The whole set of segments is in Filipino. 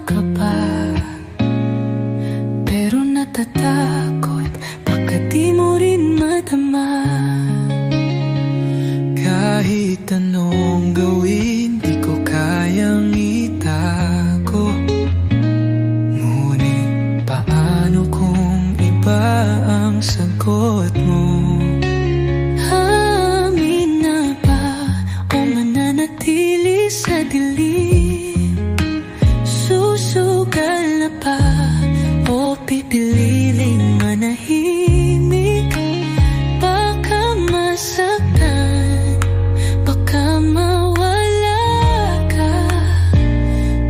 ka pa, pero natatakot baka di mo rin madama. Kahit anong gawin, di ko kayang itago. Ngunit paano kung iba ang sagot mo? Amin na ba o mananatili sa dilim? Susugal na ba o pipililing manahimik? Baka masaktan, baka mawala ka,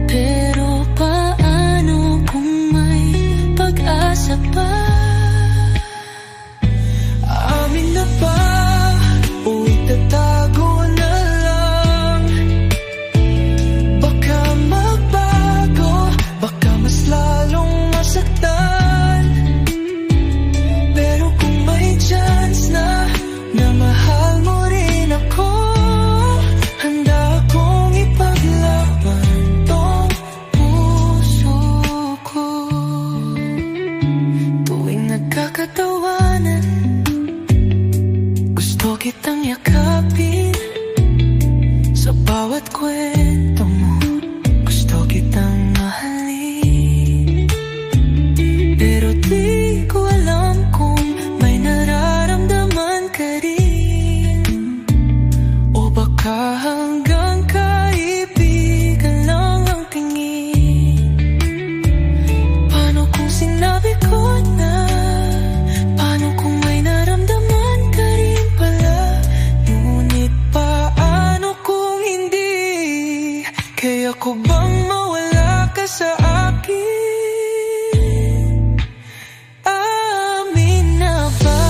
pero paano kung may pag-asa pa? Amin na ba o itatago na lang? Baka magbago, baka mas lalong masaktan. Pero kung may chance na mahal mo rin ako, handa akong ipaglaban tong puso ko. Tuwing nagkakatawanan, gusto kitang yakapin. Sa bawat kwento mo, gusto kitang mahalin. Pero di ko alam kung may nararamdaman ka rin, o baka hanggang kaibigan lang ang tingin. Paano kung sinabi ko na? Paano kung may naramdaman ka rin pala? Ngunit paano kung hindi? Kaya ko bang mawala ka sa akin? Amin na ba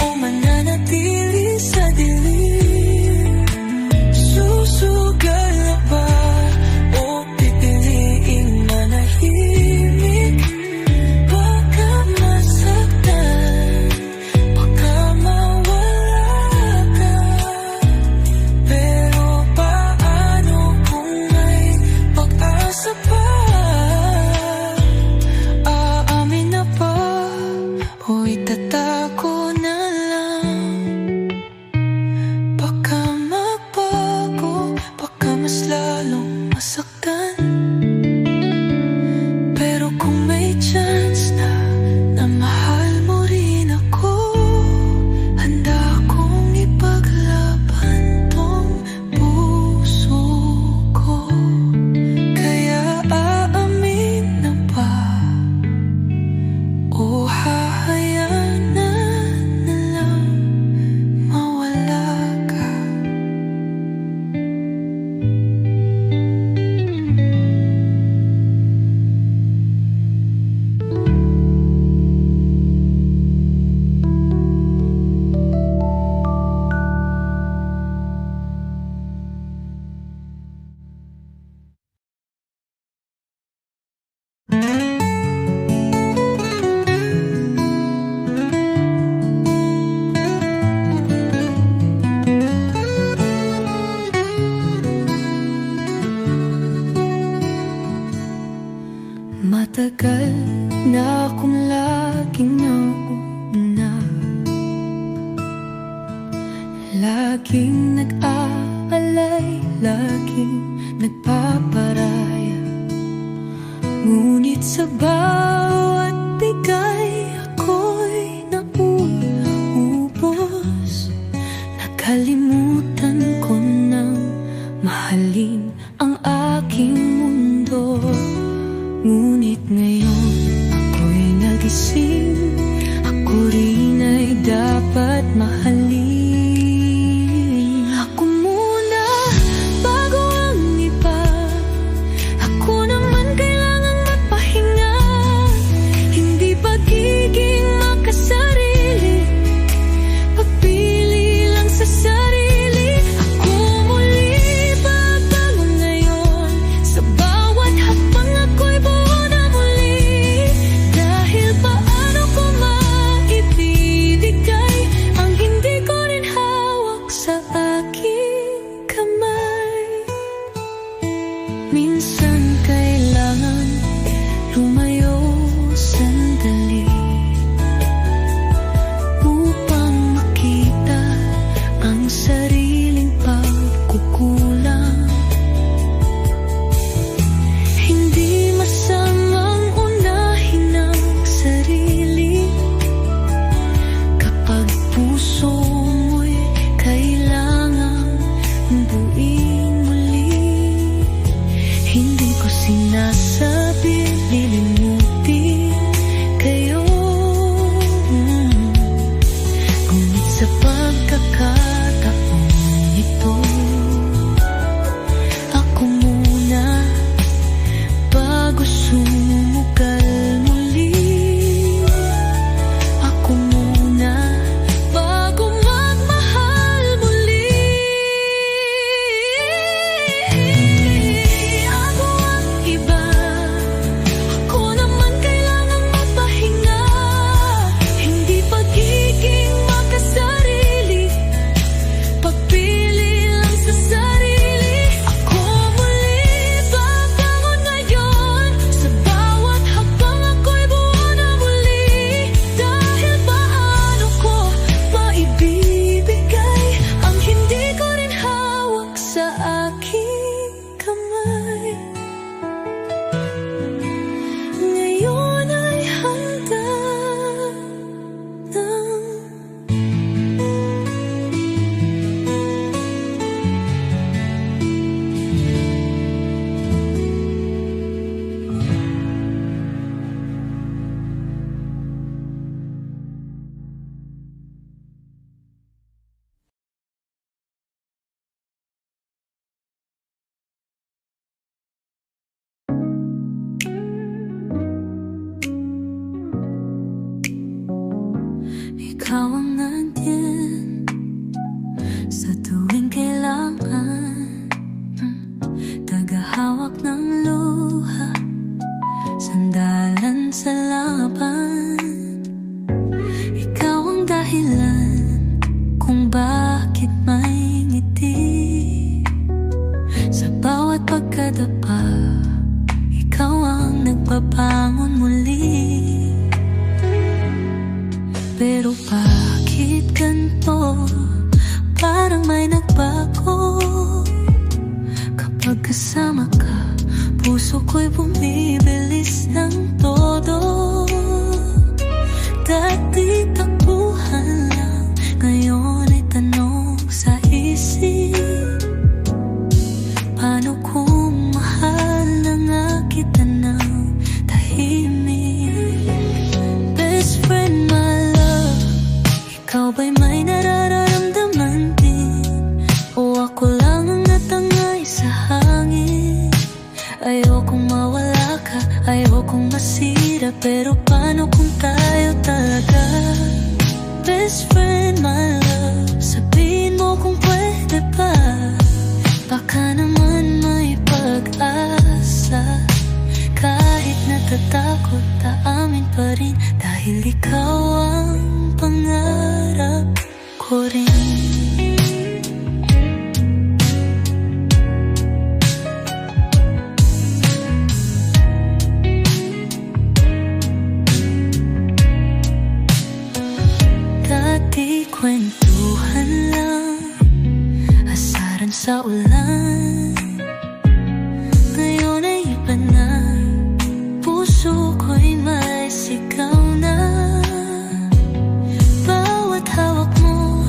o mananatili sa dilim? Susugal na ba o pipiliing manahimik? Baka masaktan, baka mawala ka, pero paano kung may pag-asa pa? Aamin na ba o itatago na lang? Baka magbago, baka mas lalong masaktan. Pero kung may chance na mahal mo rin ako, handa akong ipaglaban tong puso ko. Kaya aamin na ba o hahayaan na lang mawala ka? Matagal na akong laging nauna, laging nag-aalay, laging nagpaparaya. Ngunit sa bawat bigay ako'y nauubos. Nakalimutan ko nang mahalin ang aking mundo. Ngunit ngayon ako'y nagising, ako rin ay dapat mahalin. Ako muna bago ang iba, ako naman kailangan magpahinga. Hindi pagiging makasarili, pagpili lang sa sarili. Ako muli babangon ngayon, sa bawat hakbang ako'y buo na muli. Dahil paano ko maibibigay ang hindi ko rin hawak sa aking kamay? Minsan kailangan Hindi ko sinasabi lilimutin kayo, ngunit sa pagkakataon ito, ako muna bago sumugal muli. Ako muna bago magmahal muli. Ako ang iba, ako naman kailangang mapahinga. Hindi pagiging makasarili, pagpili lang sa sarili. Ako muli babangon ngayon, sa bawat hakbang ako'y buo na muli. Dahil paano ko maibibigay ang hindi ko rin hawak sa aking kamay. Ngayon ay handa na. Ikaw ang nandiyan sa tuwing kailangan, tagahawak ng luha, sandalan sa laban. Ikaw ang dahilan kung bakit may ngiti sa bawat pagkadapa. Ikaw ang nagbabangon muli. Pero bakit ganito? Parang may nagbago. Kapag kasama ka, puso ko'y bumibilis ng todo. Dati takbuhan lang, ngayon ay tanong sa isip. Paano kung mahal na nga kita ng tahimik? Best friend, my love, ikaw ba'y may nararamdaman din? O ako lang ang natangay sa hangin? Ayokong mawala ka, ayokong masira, pero paano kung tayo talaga? Best friend, my love, sabihin mo kung pwede ba? Baka naman may pag-asa. Kahit natatakot, aamin pa rin, dahil ikaw ang pangarap ko rin. Dati kwentuhan lang, asaran sa ulan. Ngayon ay iba na, puso ko'y may sigaw na. Bawat hawak mo,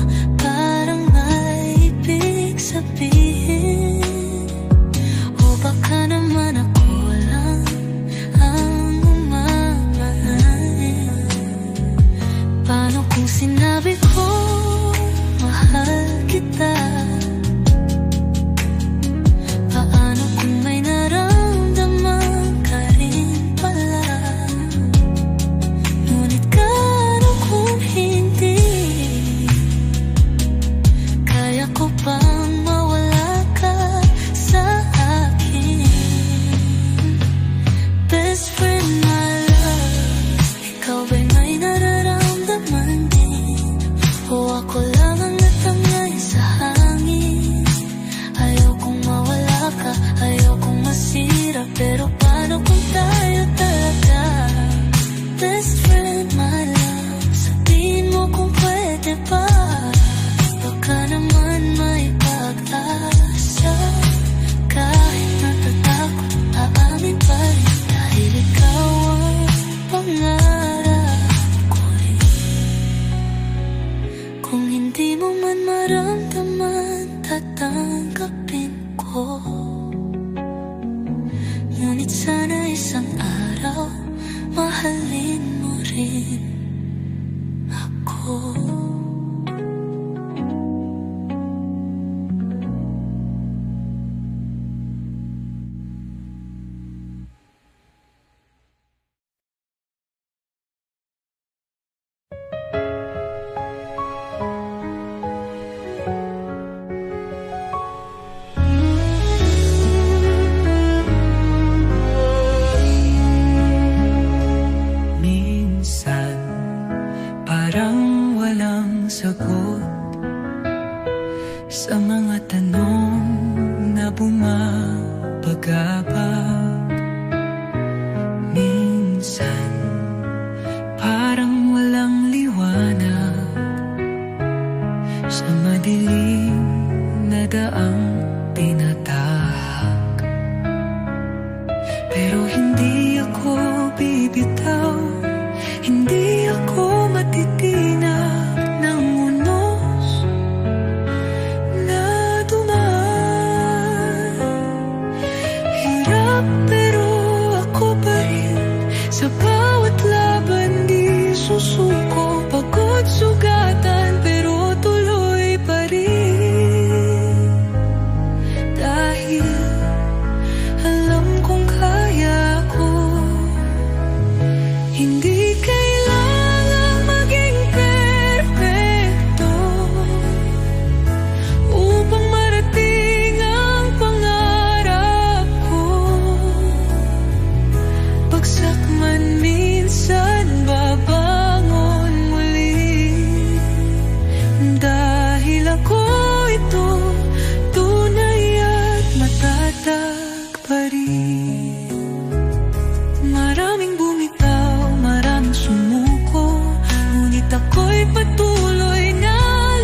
Ngunit sana isang araw mahalin mo rin ako. Minsan parang walang sagot sa mga tanong na bumabagabag. Minsan parang walang liwanag sa madilim na daang tinatahak. Pero hindi ako bibitaw, hindi ako matitinag ng unos na dumaan. Hirap pero ako pa rin, sa bawat laban di susuko. Pagod sugatan pero tuloy pa rin, dahil alam kong kaya ko. Hindi kailangang maging perfecto upang marating ang pangarap ko. Bagsak man minsan, babangon muli, dahil ako ito, tunay at matatag pa rin. Maraming bumitaw, maraming sumuko, ngunit ako'y patuloy na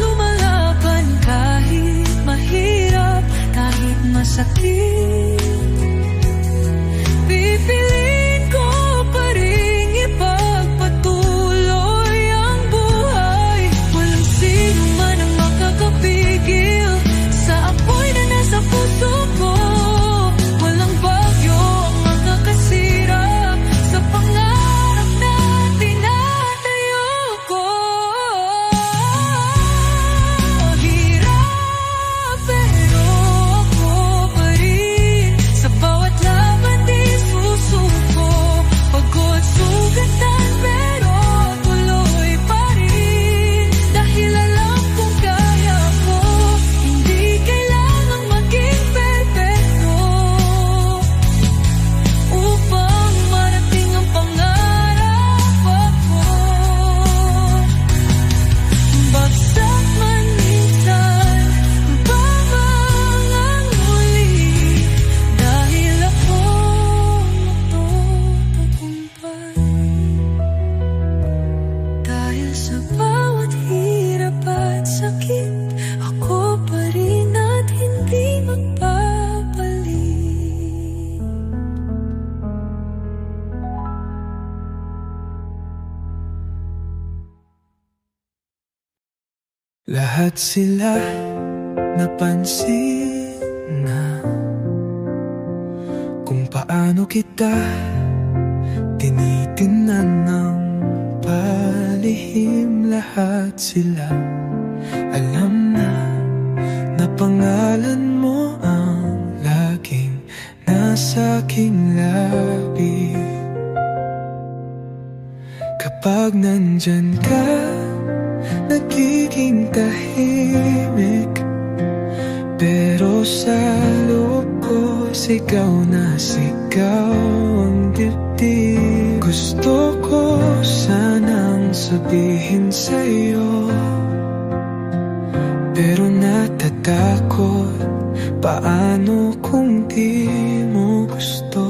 lumalaban. Kahit mahirap, kahit masakit, pipiliin ko pa rin ipagpatuloy ang buhay. Walang sino man ang makakapigil sa apoy na nasa puso ko. Walang bagyo ang makakasira sa pangarap na tinatayo ko. Hirap pero ako pa rin, sa bawat laban di susuko. Pagod sugatan pero tuloy pa rin, dahil alam kong kaya ko. Hindi kailangang maging perfecto upang marating ang pangarap ako. Bagsak man minsan, babangon muli, dahil ako magtatagumpay. Dahil sa bawat hirap at sakit, ako pa rin at hindi magpapalit. Lahat sila napansin na kung paano kita tinitingnan ng palihim. Lahat sila alam na pangalan mo ang laging nasa aking labi. Kapag nandyan ka, nagiging tahimik, pero sa loob ko sigaw na sigaw ang dibdib. Gusto ko sanang sabihin sa'yo, pero natatakot. Paano kung di mo gusto?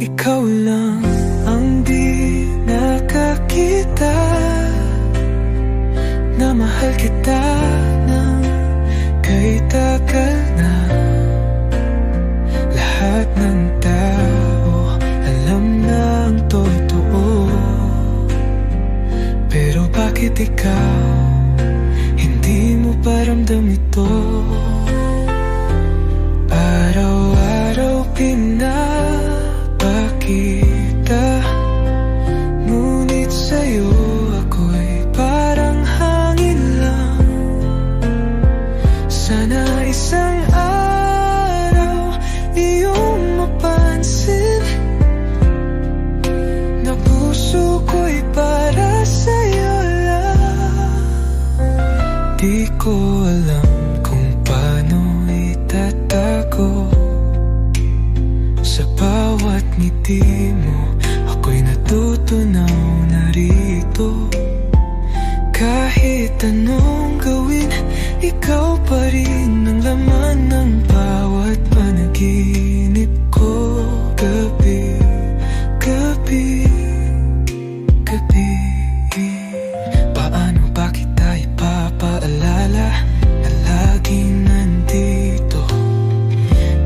Ikaw lang ang di nakakita na mahal kita ng kay tagal na. Lahat ng tao alam na ang totoo, pero bakit ikaw hindi mo paramdam ito? Araw-araw ko alam kung paano itatago. Sa bawat ngiti mo, ako'y natutunaw na rito. Kahit anong gawin, ikaw pa rin ang laman ng bawat panaginip ko. Gabi, gabi, gabi. Paano ba kita ipapaalala na laging nandito?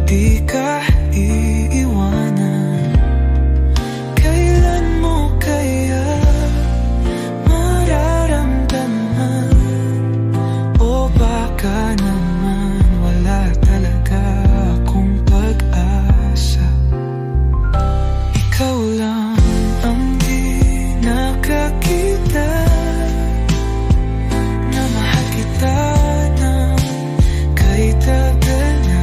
Di ka iiwanan. Kailan mo kaya mararamdaman? O baka naman wala talaga akong pag-asa. Ikaw lang ang di nakakita na mahal kita ng kay tagal na.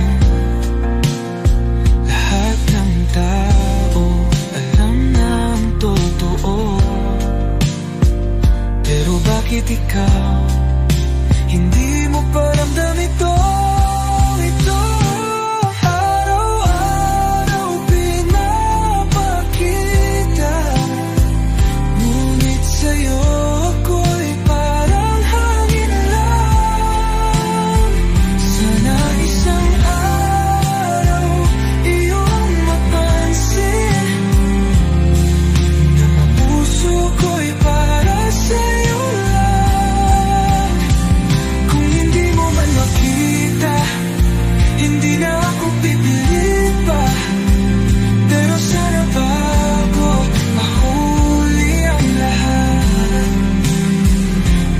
Lahat ng tao alam na ang totoo, pero bakit ikaw hindi mo pa ramdam ito? Ito araw-araw pinapakita, ngunit sa'yo ako'y parang hangin lang. Sana isang araw iyong mapansin na ang puso ko'y para sa'yo lang. Kung hindi mo man makita, hindi na ako pipilit pa. Pero sana bago mahuli ang lahat,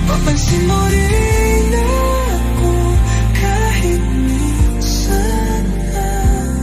papansin mo rin ako kahit minsan lang.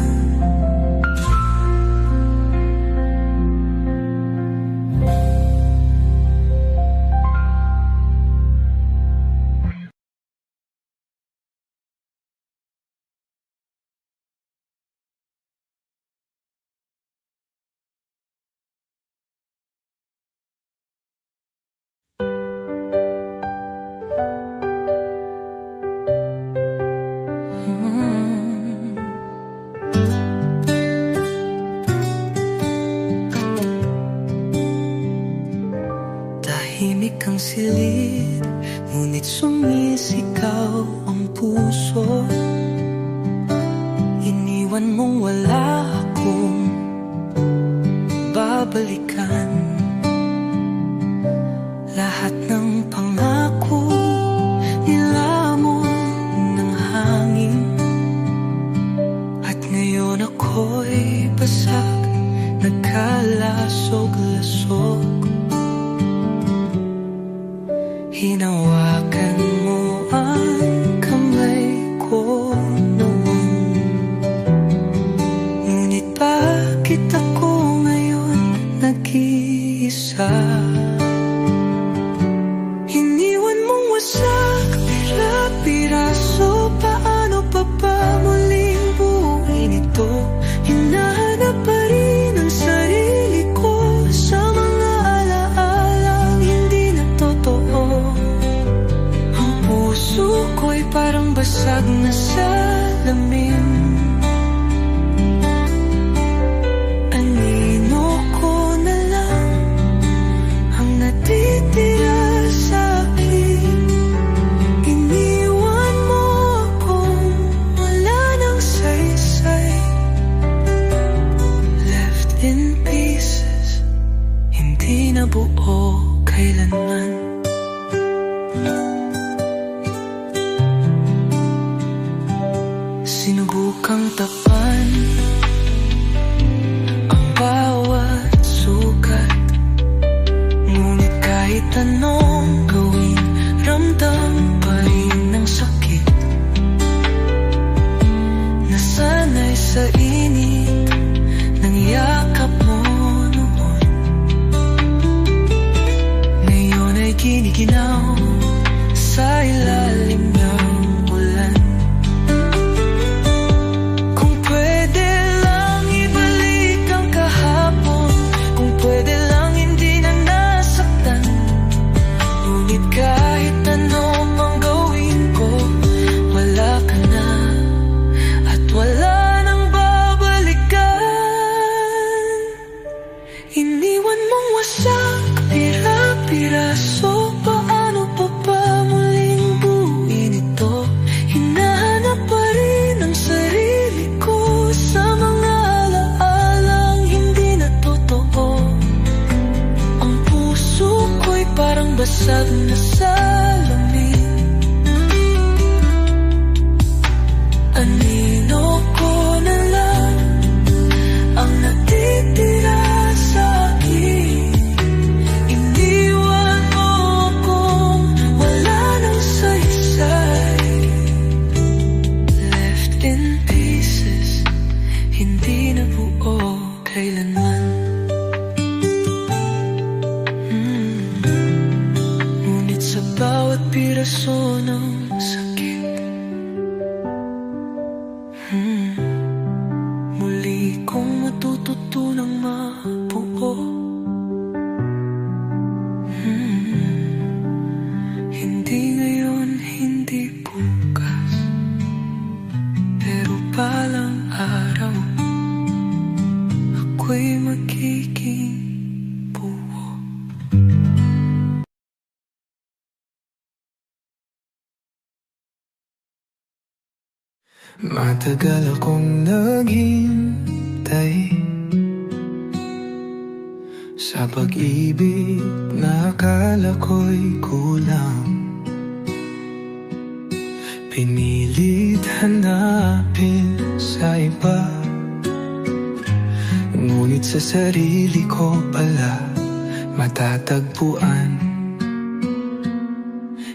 Tahimik ang silid, ngunit sumisigaw ang puso. Iniwan mong wala akong babalikan. Lahat ng pangako nilamon ng hangin, at ngayon ako'y basag, nagkalasog-lasog. Hinawakan mo ang kamay ko noon, ngunit bakit ako ngayon nag-iisa? Iniwan mong wasak, pira-piraso. Paano pa ba muling buuin ito? Hinahanap pa rin ang sarili ko sa mga alaalang hindi na totoo. piraso, paano pa ba muling buuin ito? Hinahanap pa rin ang sarili ko sa mga alaalang hindi na totoo. Ang puso ko'y parang basag na salamin. Anino ko na lang ang natitira sa akin. Iniwan mo akong wala nang saysay. Left in pieces, hindi na buo kailanman. Ngunit sa bawat piraso ng sakit, muli kong matututunang mabuo. Hindi ngayon, hindi bukas, pero balang araw ako'y magiging buo. Matagal akong naghintay sa pag-ibig na akala ko'y kulang. Pinilit hanapin sa iba, ngunit sa sarili ko pala matatagpuan.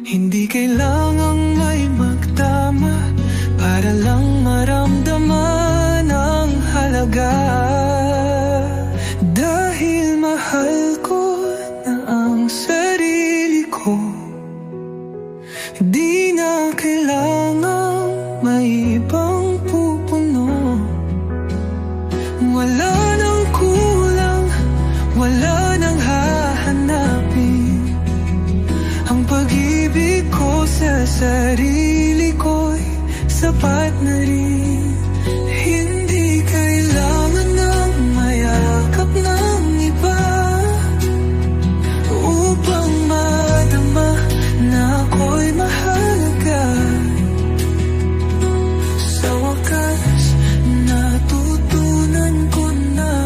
Hindi kailangang may magtama para lang maramdaman ang halaga. Dahil mahal ko na ang sarili ko, di na kailangang may ibang pupuno. Wala nang kulang, wala nang hahanapin. Ang pag-ibig ko sa sarili ko'y sapat na rin. Hindi kailangan ng mayakap ng iba upang madama na ako'y mahalaga. Sa wakas, natutunan ko na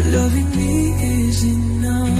loving me is enough.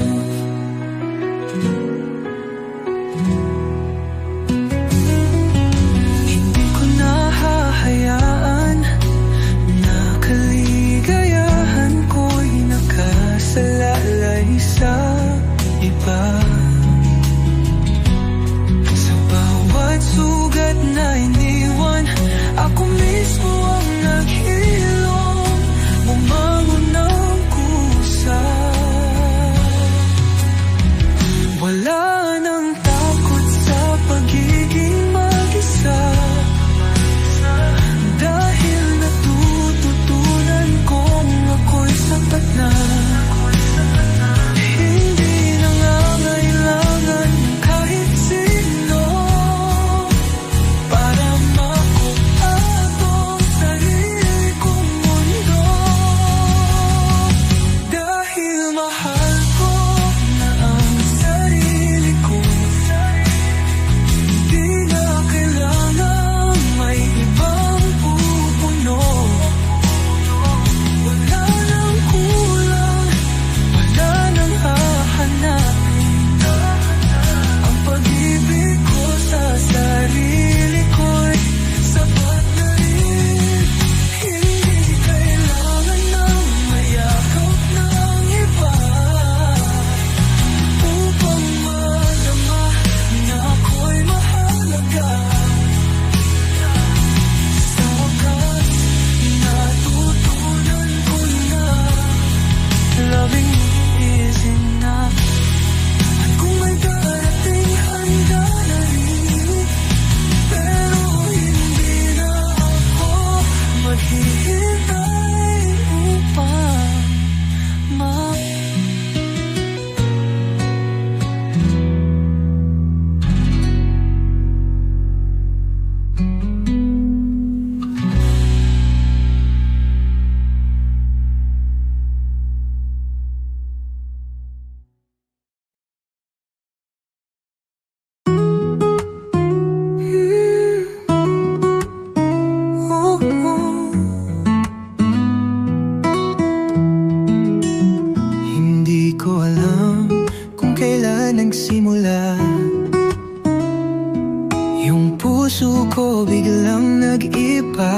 ko biglang nag-iba.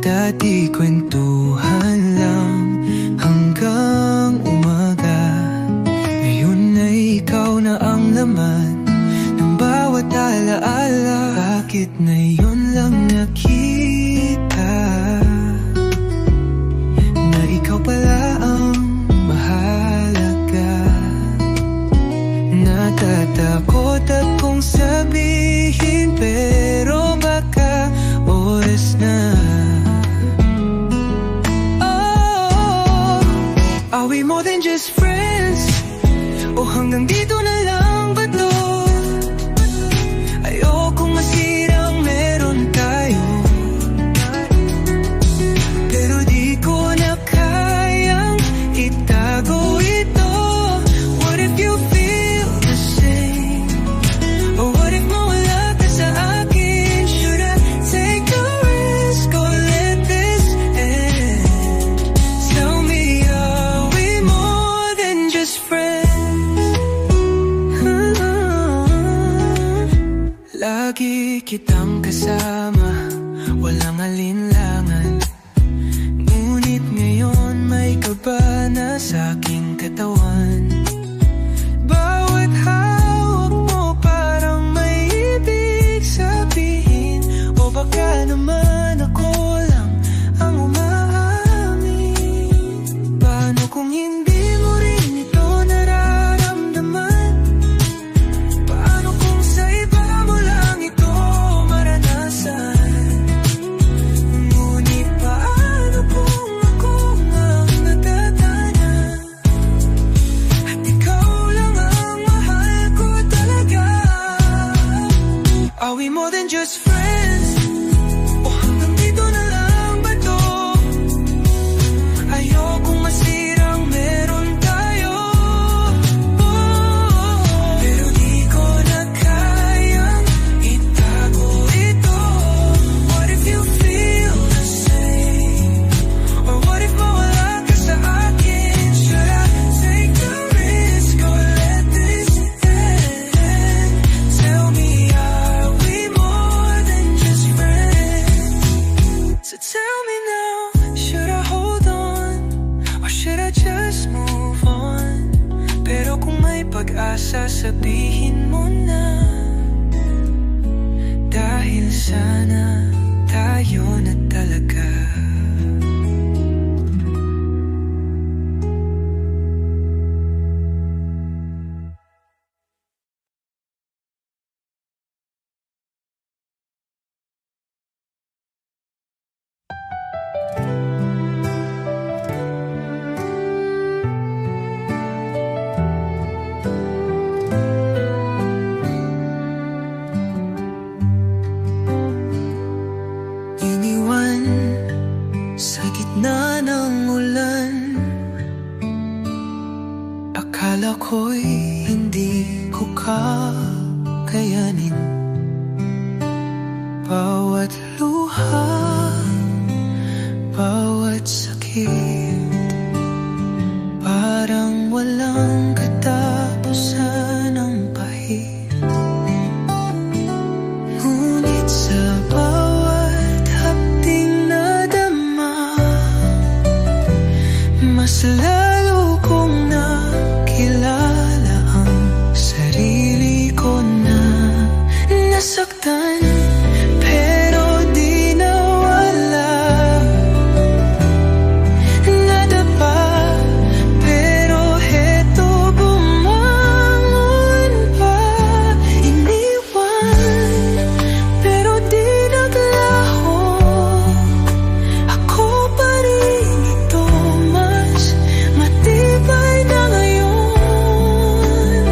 Dati kwentuhan lang hanggang umaga. Ngayon ay ikaw na ang laman ng bawat alaala. Bakit ngayon lang nakita na ikaw pala ang mahalaga? Natatakot akong sabihin pero baka oras na. Are we more than just friends? O hanggang dito na lang ba to? Ayokong masirang meron tayo, pero di ko na kayang itago ito. What if you feel the same? Or what if mawala ka sa akin? Should I take the risk or let this end? Tell me, are we more than just friends? Lagi kitang kasama, walang alinlangan. Ngunit ngayon may kaba na sa aking katawan. Bawat hawak mo parang may ibig sabihin. O baka naman ako lang ang umaamin. Paano kung hindi mo rin ito nararamdaman? Paano kung sa iba mo lang ito maranasan? Ngunit paano kung ako ang natatana at ikaw lang ang mahal ko talaga? Are we more than just friends? O hanggang dito na lang ba to? Ayokong masirang meron tayo, pero di ko na kayang itago ito. What if you feel the same? Or what if mawala ka sa akin? Should I take the risk or let this end? Tell me, are we more than just friends? So tell me now, should I hold on or should I just move on? Pero kung may pag-asa, sabihin mo na. Dahil sana tayo na talaga. Iniwan sa gitna ng ulan. Akala ko'y hindi ko kakayanin. Bawat luha, bawat sakit, parang walang katapusan ang pahit. Ngunit sa bawat hapding nadama, mas lalo kong nakilala ang sarili ko na nasaktan, pero di nawala. Nadapa, pero heto bumangon pa. Iniwan, pero di naglaho. Ako pa rin ito, mas matibay na ngayon.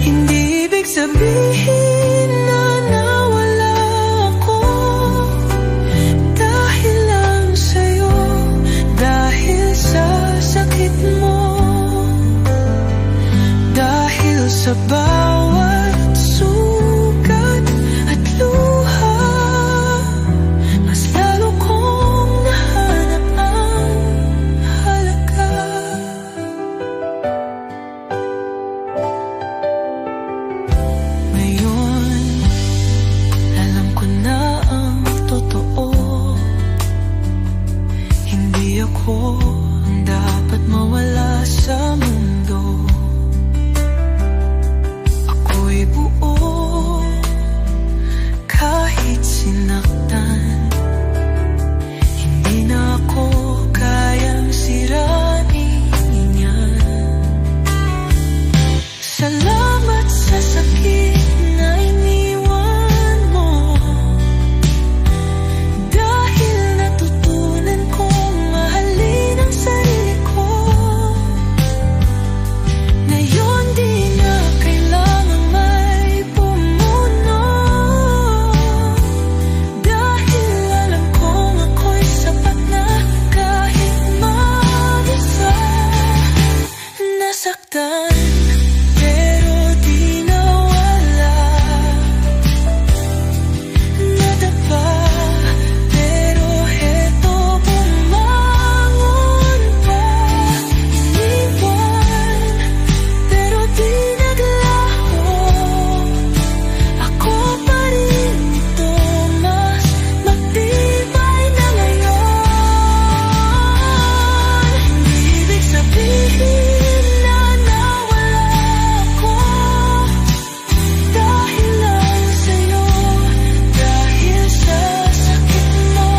Hindi ibig sabihin na nawala ako dahil lang sa'yo, dahil sa sakit mo, dahil sa bawat sugat at luha. Mas lalo kong nahanap ang halaga. Ngayon ako ang dapat mawala sa mundo. Ako'y buo kahit sinaktan. Hindi na ako kayang sirain yan. Salamat sa sakit na iniwan mo, dahil natutunan kong mahalin ang sarili ko. Ngayon di na kailangang may pumuno, dahil alam kong ako'y sapat na kahit mag-isa. Nasaktan pero di nawala, nadapa pero heto bumangon pa. Iniwan pero di naglaho, ako pa rin ito, mas matibay na ngayon. Hindi ibig sabihin na nawala ako, dahil lang sa'yo, dahil sa sakit mo,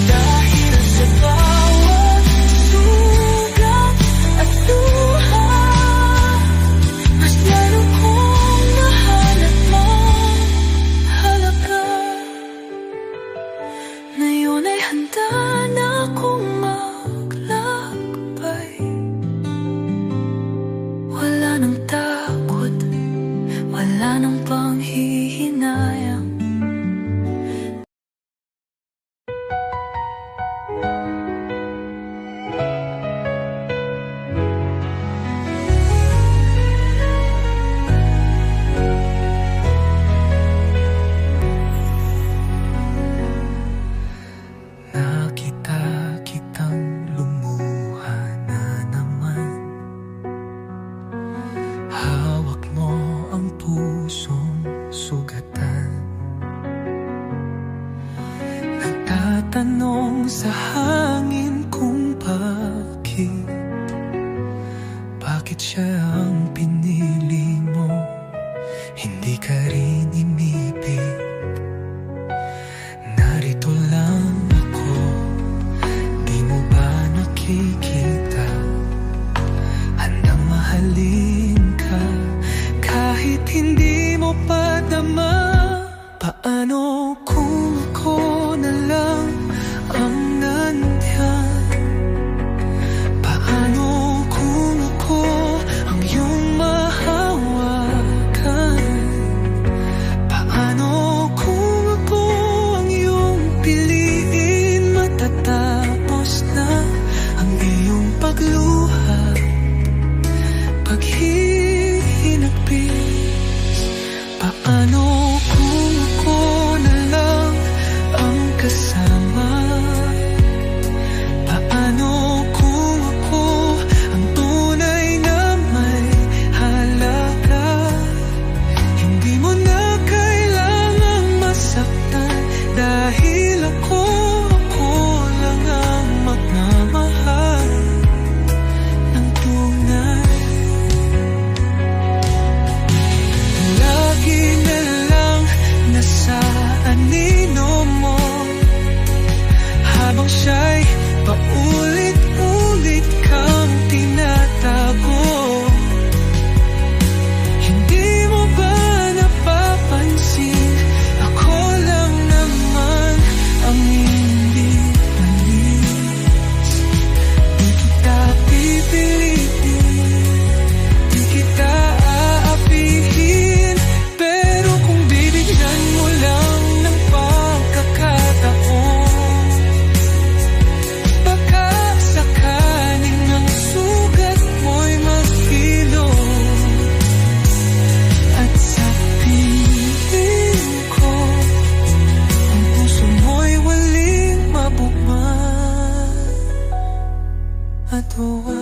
dahil sa bawat sugat at luha, mas lalo kong mahal at mahalaga. Ngayon ay handa na akong maglakbay. Wala nang takot, wala nang panghihinayang. Nakita kitang lumuha na naman. Hawak mo ang pusong sugatan. Nagtatanong sa hangin kung bakit siya ang pinili mo. Hindi ka rin inibig. Narito lang ako, di mo ba nakikita? Handang mahalin ka kahit hindi mo pa dama. Paano kung ako na lang ang nandyan? Paano kung ako ang iyong mahawakan? Paano kung ako ang iyong piliin? Matatapos na ang iyong pagluha, paghihinagpis. Paano kung ako na lang ang kasama? Paano kung ako ang tunay na may halaga? Hindi mo na kailangang masaktan, dahil ako lang ang magmamahal ng tunay. Lagi na lang nasa anino mo, habang siya'y paulit-ulit kang tinatago. Hindi mo ba napapansin, ako lang naman ang hindi manis? Di kita pipilitin, di kita aapihin, pero kung bibigyan mo lang ng pagkakataon, baka sakaling ang sugat mo'y maghilom. At sa piling ko, ang puso mo'y waling mabukman at huwag.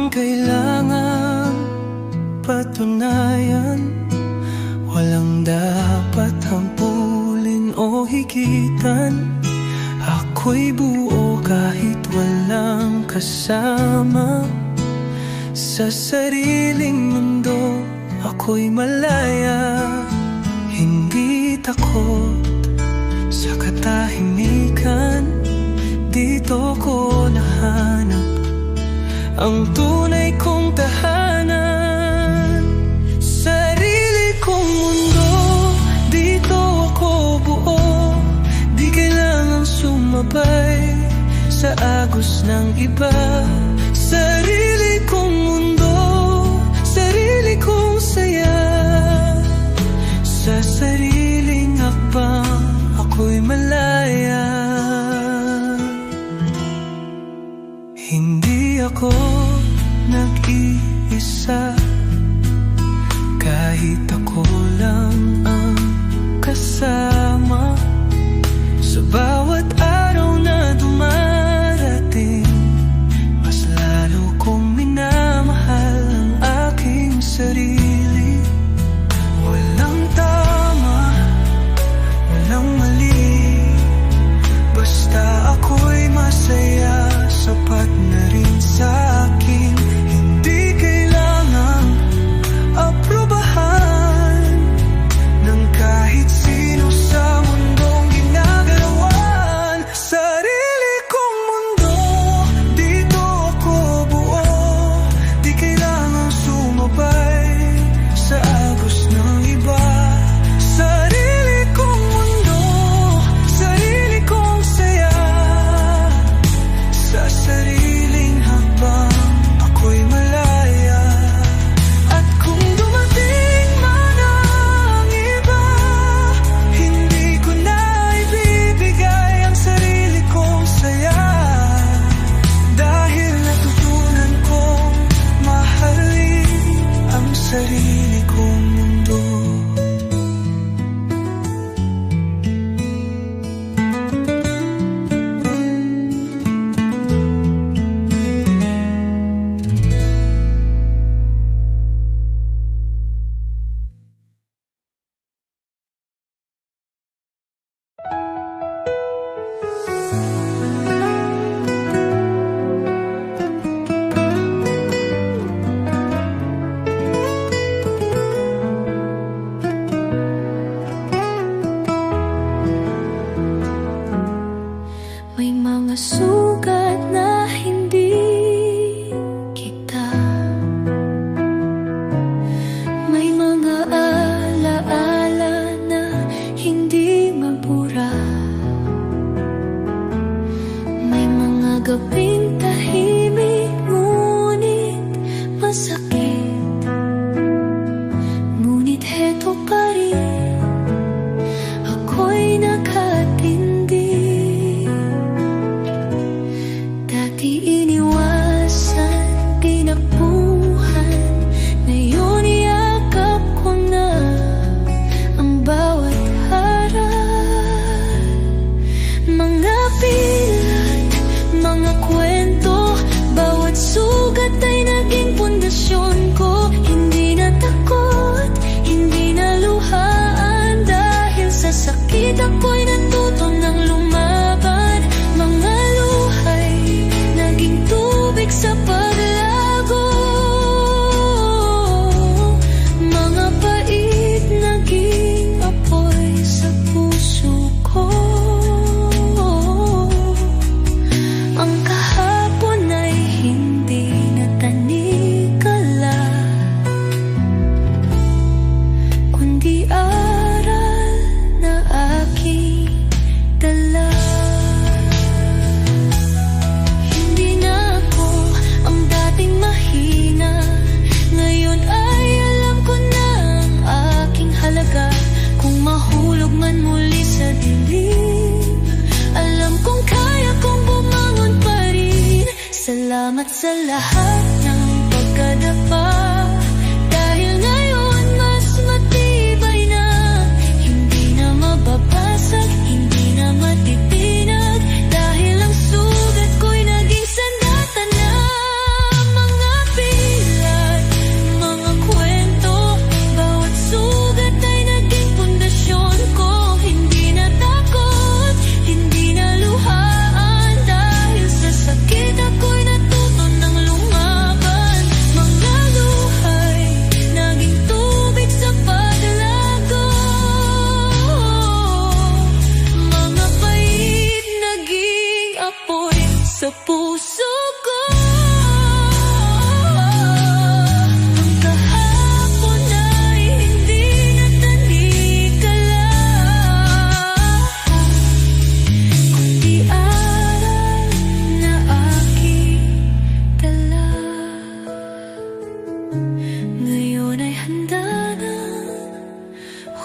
walang kailangan patunayan, walang dapat hampulin o higitan. Ako'y buo kahit walang kasama. Sa sariling mundo ako'y malaya, hindi takot sa katahimikan. Dito ko nahanap ang tunay kong tahanan. Sarili kong mundo, dito ako buo. Di kailangang sumabay sa agos ng iba. Sarili kong mundo, sarili kong saya. Sa sariling hakbang ako'y malaya. Hindi ako nag-iisa, kahit ako lang ang kasama. Sa bawat araw na dumarating, mas lalo kong minamahal ang aking sarili. Walang tama, walang mali, basta ako'y masaya, sapat na rin sa akin. Hindi kailangang aprobahan ng kahit sino sa mundong ginagalawan. Sarili kong mundo, dito ako buo. Di kailangang sumabay sa agos ng iba. Sarili kong mundo, sarili kong saya. Sa sariling hakbang ako'y malaya. At kung dumating man ang iba, hindi ko na ibibigay ang sarili kong saya. Dahil natutunan kong mahalin ang sarili kong mundo. May mga sugat na hindi kita, may mga alaala na hindi mabura, may mga gabing tahimik ngunit masakit. Ngunit heto pa rin, ako'y nakatindi. Dati iniwasan, tinakbuhan, ngayon iyakap ko na ang bawat harap. Mga pilat, mga kwento, bawat sugat ay naging pundasyon ko. Hindi na takot, hindi na luhaan, dahil sa sakit ako'y natuto ng lumaban. Mga luhay naging tubig sa paglago, mga pait naging apoy sa puso ko. Ang kahapon ay hindi na tanikala, kundi aral na aking dala. Hindi na ako ang dating mahina, ngayon ay alam ko na ang aking halaga. Kung mahulog man muli sa dilim, alam kong kaya kong bumangon pa rin. Salamat sa lahat ng pagkadapa, dahil ngayon mas matibay na. Hindi na mababasag, hindi na matitinag, dahil ang sugat ko'y naging sandata na. Mga Ngayon ay handa na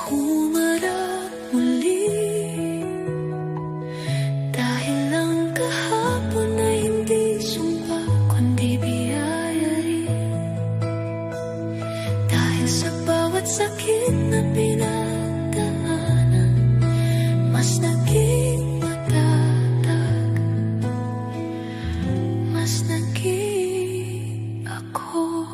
humarap muli. Dahil ang kahapon ay hindi sumpa kundi biyaya rin. Dahil sa bawat sakit na pinagdaanan, mas naging matatag, mas naging ako.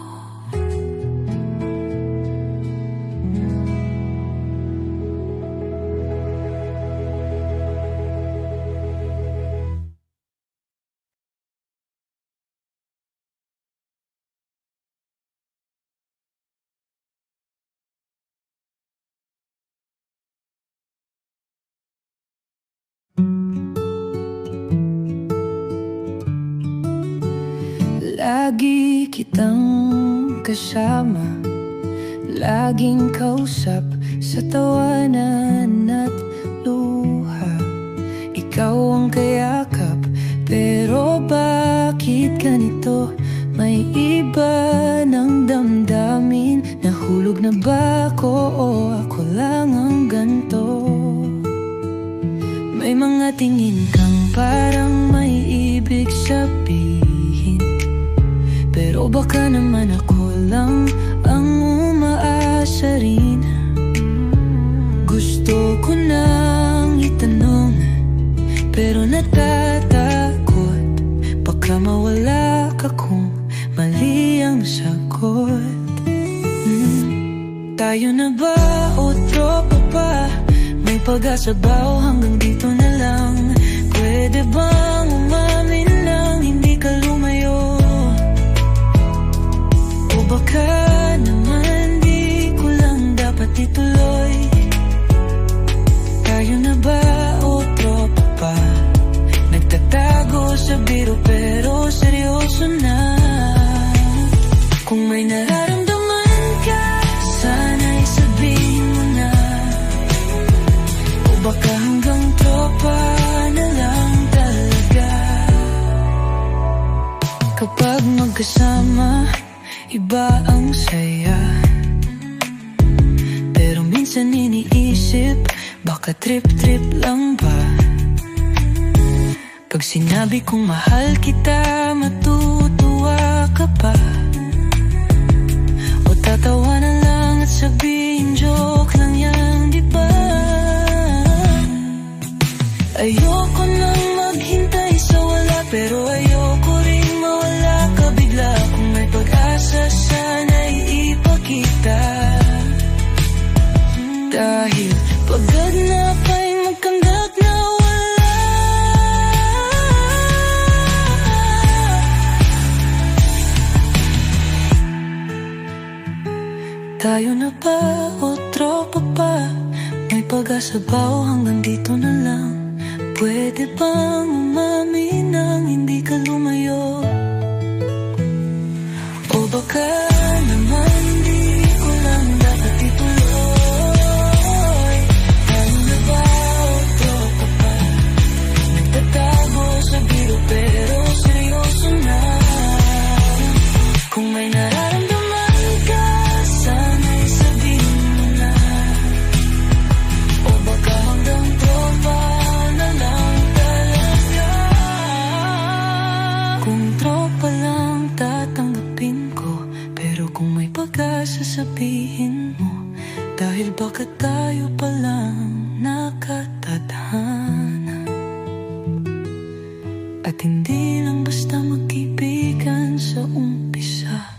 Lagi kitang kasama, laging kausap sa tawanan at luha. Ikaw ang kayakap, pero bakit ganito? May iba ng damdamin. Nahulog na ba ako o ako lang ang ganto? May mga tingin kang parang may ibig sabihin, pero baka naman ako lang ang umaasa rin. Gusto ko nang itanong, pero natatakot baka mawala ka kung mali ang sagot. Tayo na ba o tropa pa? May pag-asa ba o hanggang dito na lang? Pwede bang umamin lang hindi ka lumayo? O baka naman di ko lang dapat ituloy? Tayo na ba o tropa pa? Nagtatago sa biro pero seryoso na. Kung may nararamdaman ka, sana'y sabihin mo na. O baka hanggang tropa na lang talaga. Kapag magkasama, iba ang saya, pero minsan iniisip, baka trip-trip lang ba? Pag sinabi kong mahal kita, matutuwa ka pa? O tatawa na lang at sabihin joke lang yan, di ba? Ayoko nang maghintay sa wala, pero ayoko rin mawala ka bigla. Kung may pag-asa, sana'y ipakita. Dahil pagod na pa'y magkandak na wala. Tayo na ba o tropa pa? May pag-asa ba o hanggang dito na lang? Pwede bang umamin nang hindi ka lumayo? O baka naman di ko lang dapat ituloy? Tayo na ba o tropa pa? Nagtatago sa biro pero seryoso na. Kung may nararamdaman ka, sana'y sabihin mo na. O baka hanggang tropa na lang talaga. Kung tropa lang tatanggapin ko, pero kung may pag-asa sabihin mo. Dahil baka tayo palang nakatadhana, at hindi lang basta magkaibigan sa umpisa.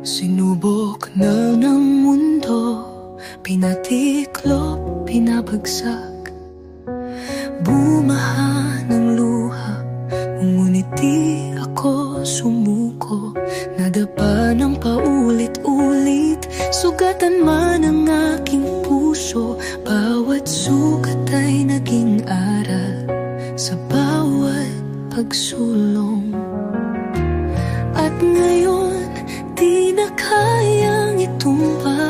Sinubok na ng mundo, pinatiklop, pinabagsak, bumaha ng luha, ngunit di ako sumuko. Nadapa ng paulit-ulit, sugatan man ang aking puso. Bawat sugat ay naging pagsulong. At ngayon, di na kayang itumpa.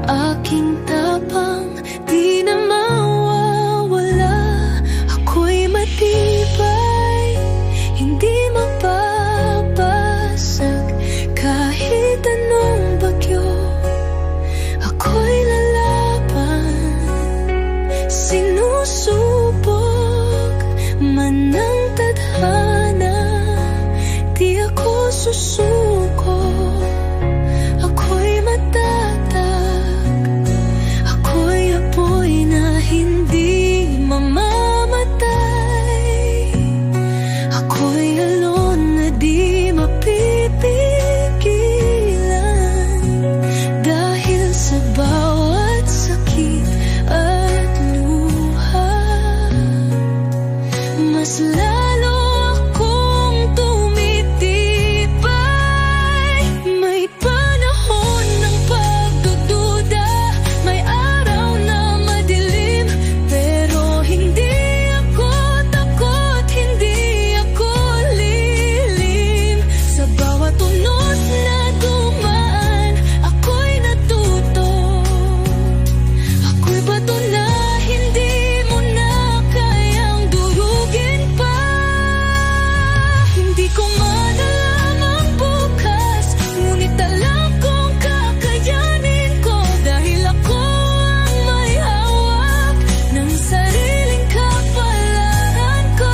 Aking tapang, di na mawawala. Ako'y matibay, hindi mapapasag. Kahit anong bagyo, ako'y lalaban. Sinusubok man ng tadhana, di ako susuko. Ako'y matatag, ako'y apoy na hindi mamamatay. Ako'y alon na di mapipigilan. Dahil sa bawat sakit at luha, mas lalo akong tumitibay. May panahon ng pagdududa, may araw na madilim, pero hindi ako takot, hindi ako lilim. Sa bawat unos na dumaan, ako'y natuto. Ako'y bato na hindi mo na kayang durugin pa. Hindi ko manalam ang bukas, ngunit alam kong kakayanin ko. Dahil ako ang may hawak ng sariling kapalaran ko.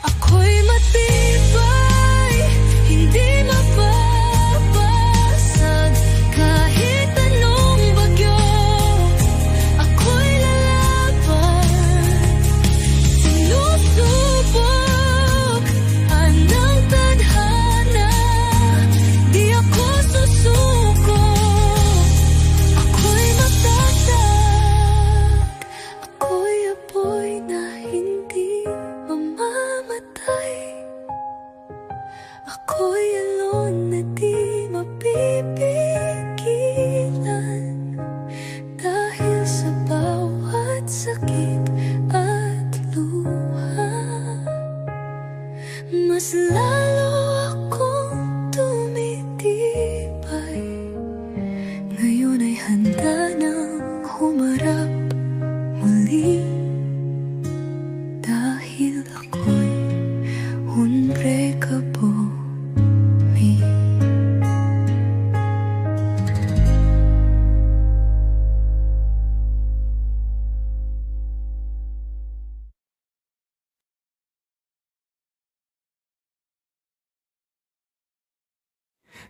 Ako'y matibay, hindi mapapasag. Kahit anong bagyo, ako'y lalaban. Sinusubok anang tadhana, di ako susuko. Ako'y matatag, ako'y apoy na hindi mamamatay. Ako'y alon na di mapipigilan. Dahil sa bawat sakit at luha, mas lalo akong tumitibay. Ngayon ay handa nang humarap muli. Dahil ako'y unbreakable me.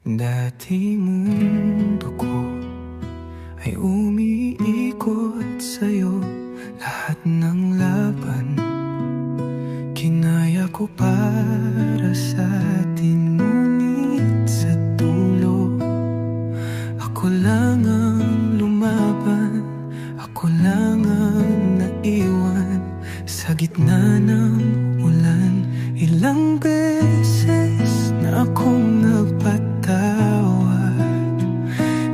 Dati mundo ko ay umiikot sa'yo. Lahat ng laban kinaya ko para sa atin, ngunit sa dulo ako lang ang lumaban. Ako lang ang naiwan sa gitna ng ulan. Ilang beses na akong nagpatawad,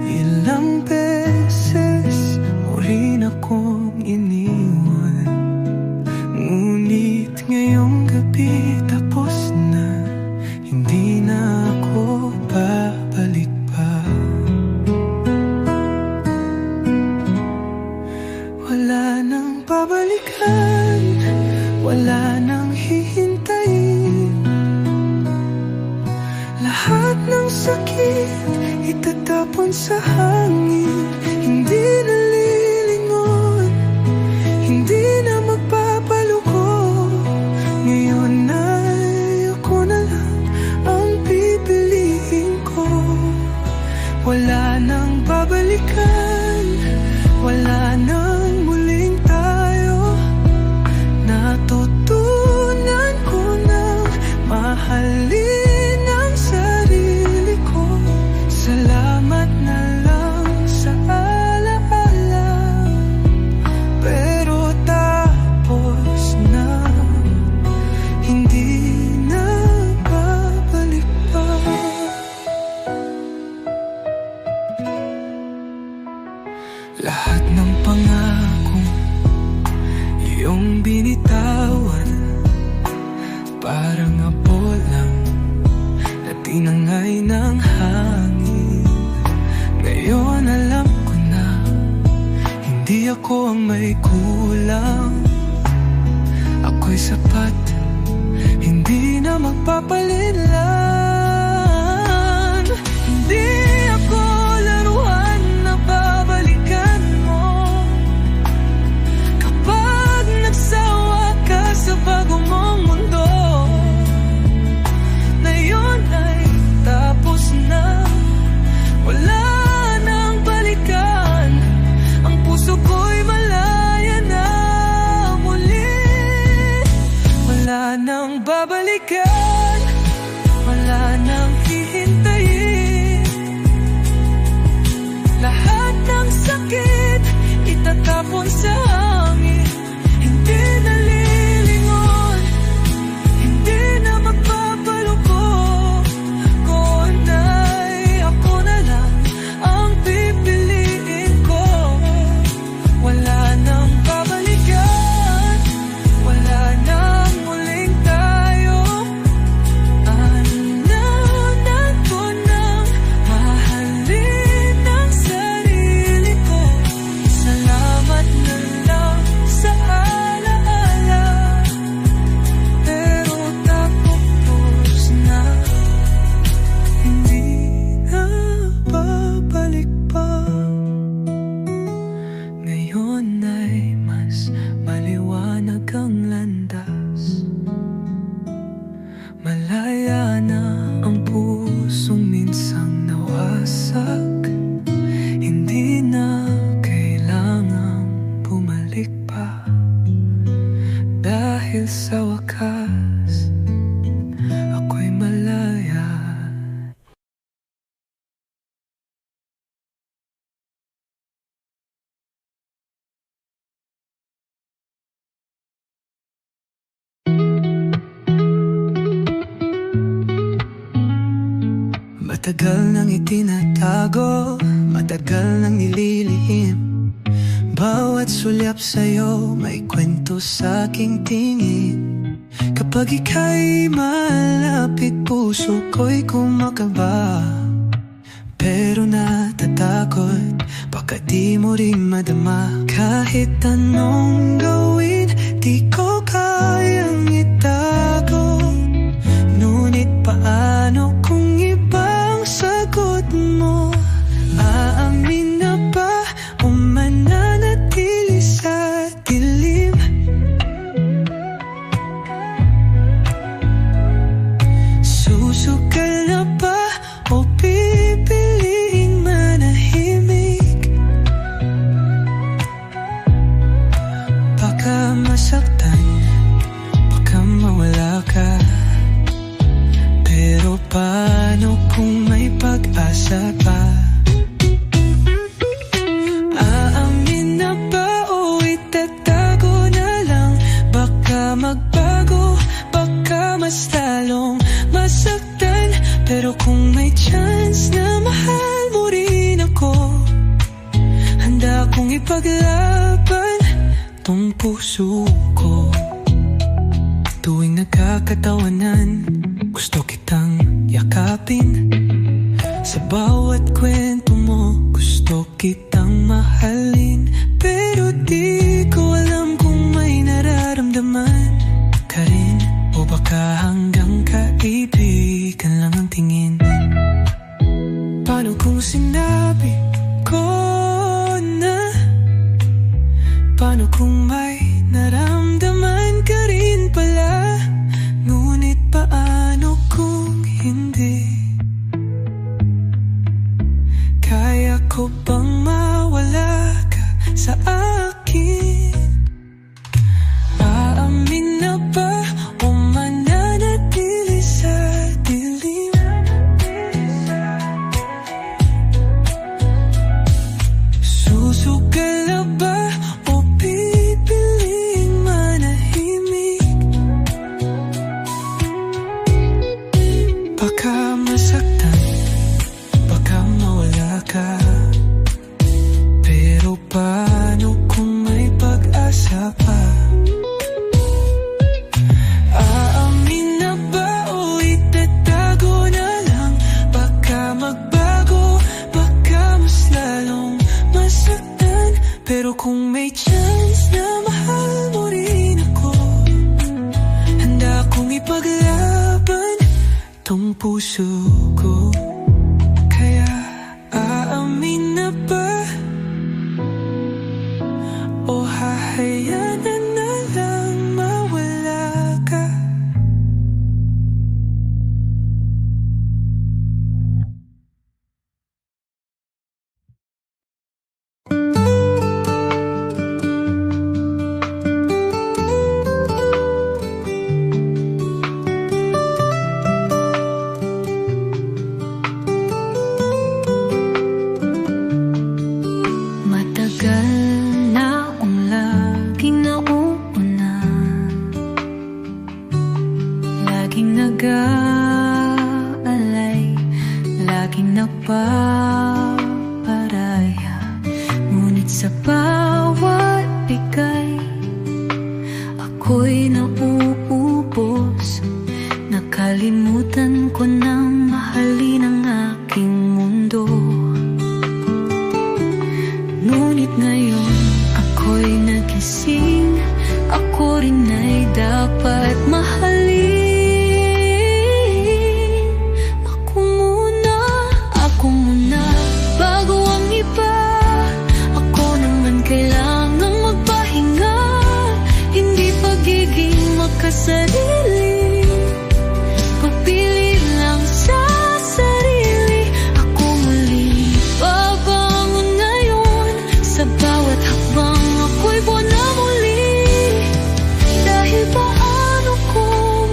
ilang beses mo rin akong iniwan. Ngunit ngayong gabi tapos na, hindi na ako babalik pa. Wala nang babalikan, wala nang hihintayin. Lahat ng sakit itatapon sa hangin. Hindi na lilingon, hindi na magpapaluko. Ngayon ay ako na lang ang pipiliin ko. Wala nang babalikan, wala nang muling tayo. Natutunan ko na mahalin ang sarili ko. Salamat na lang sa alaala. Pero tapos na, hindi na babalik pa. Lahat ng pangakong iyong binitawan. Parang apolang na tinangay ng hangin. Ngayon alam ko na hindi ako ang may kulang. Ako'y sapat, hindi na magpapalinlan. Hindi ako laruan na babalikan mo kapag nagsawa ka sa bago mong mundo. Na yun ay tapos na, wala nang balikan. Ang puso ko'y malaya na muli. Wala nang babalikan, wala nang hihintayin. Lahat ng sakit itatapon sa hangin. Hindi na lilingon, hindi na magpapalukok. Kung ay ako na lang ang pipiliin ko. Wala nang babalikan, wala nang muling tayo. Anaanan ko nang mahalin ang sarili ko. Salamat na lang sa alaala, pero tapos na, hindi na babalik pa. Ngayon ay mas maliwanag ang landas. Malaya na ang pusong minsang nawasak. Hindi na kailangang bumalik pa. Dahil sa wakas, ako'y malaya. Matagal nang itinatago, matagal nang nililihim. Bawat sulyap sa'yo may kwento sa aking tingin. Kapag ika'y malapit, puso ko'y kumakaba. Pero natatakot, baka di mo rin madama. Kahit anong gawin, di ko kayang itago. Ngunit paano kung ibang sagot mo? Aamin na ba o mananatili sa dilim? Susugal na ba o pipiliing manahimik? Baka masaktan, baka mawala ka. Pero paano kung may pag-asa pa? Aamin na ba o itatago na lang? Baka magbago, baka mas lalong masaktan. Pero kung may chance na mahal mo rin ako, handa kong ipaglaban tong puso ko. Tuwing nagkakatawanan, gusto kitang yakapin. Sa bawat kwento mo, gusto kitang mahalin. Pero di ko alam kung may nararamdaman ka rin, o baka hanggang kaibigan lang ang tingin. Paano kung sinabi ko na? Paano kung may naramdaman ka rin pala? Ngunit paano kung hindi? Kaya ko bang mawala ka sa akin? Aamin na ba o mananatili sa dilim? Susugal na ba o pipiling manahimik? Baka masaktan, baka mawala ka. Pero paano Kung may chance na mahal mo rin ako, handa kong ipaglaban tong puso ko. Kaya aamin na ba o hahayaan na lang mawala ka? Ngunit sa bawat bigay, ako'y nauubos. Nakalimutan ko nang mahalin ang aking mundo. Ngunit ngayon ako'y nagising, ako rin ay dapat mahalin. Ako muna bago ang iba. Ako naman kailangang magpahinga. Hindi pagiging makasarili, pagpili lang sa sarili. Ako muli babangon ngayon. Sa bawat hakbang ako'y buwan na muli. Dahil paano ko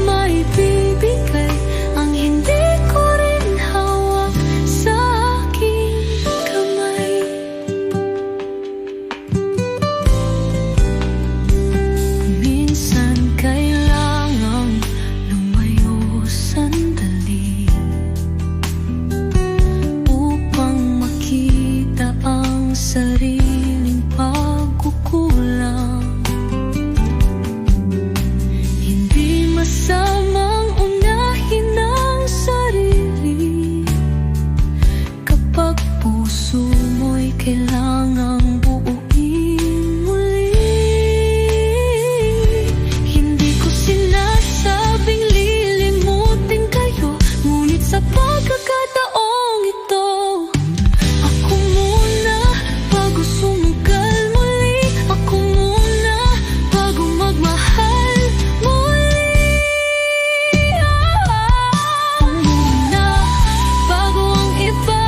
maibibigay ang hindi ko rin hawak sa aking kamay. Minsan kailangang lumayo sandali upang makita ang sariling pagkukulang. Hindi masamang unahin ang sarili kapag puso mo'y kailangang buuin muli. Hindi ko sinasabing lilimutin kayo, ngunit sa pagkakataong ito, ako muna bago sumugal muli. Ako muna bago magmahal muli. Ako muna bago ang iba.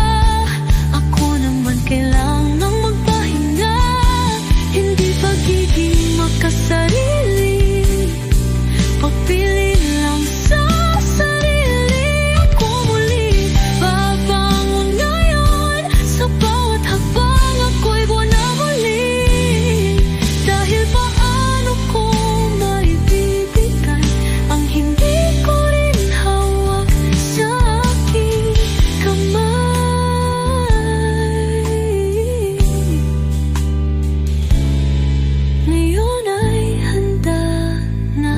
Ako naman kailangang magpahinga. Hindi pagiging makasarili, pagpili lang sa sarili. Ako muli babangon ngayon. Sa bawat hakbang ako'y buwan na muli. Dahil paano ko maibibigay ang hindi ko rin hawak sa aking kamay. Ngayon ay handa na.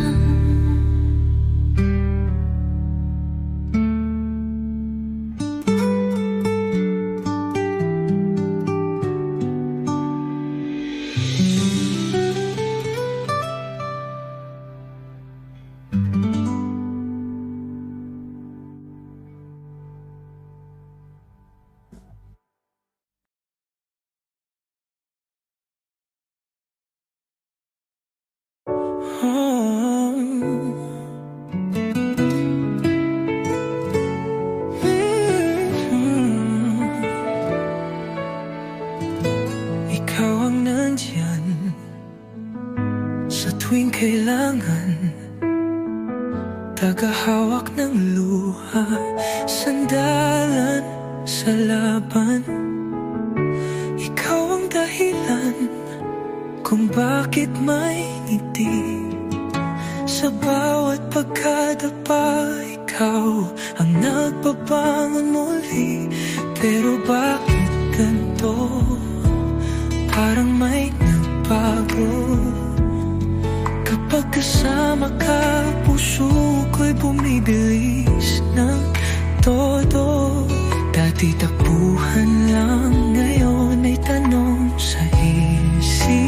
Ikaw ang nandyan sa tuwing kailangan, tagahawak ng luha, sandalan sa laban. Ikaw ang dahilan kung bakit may ngiti sa bawat pagkadapa. Ikaw ang nagbabangon muli. Pero bakit ganito? Parang may nagbago. Kapag kasama ka, puso ko'y bumibilis ng todo. Dati takbuhan lang, ngayon ay tanong sa isip.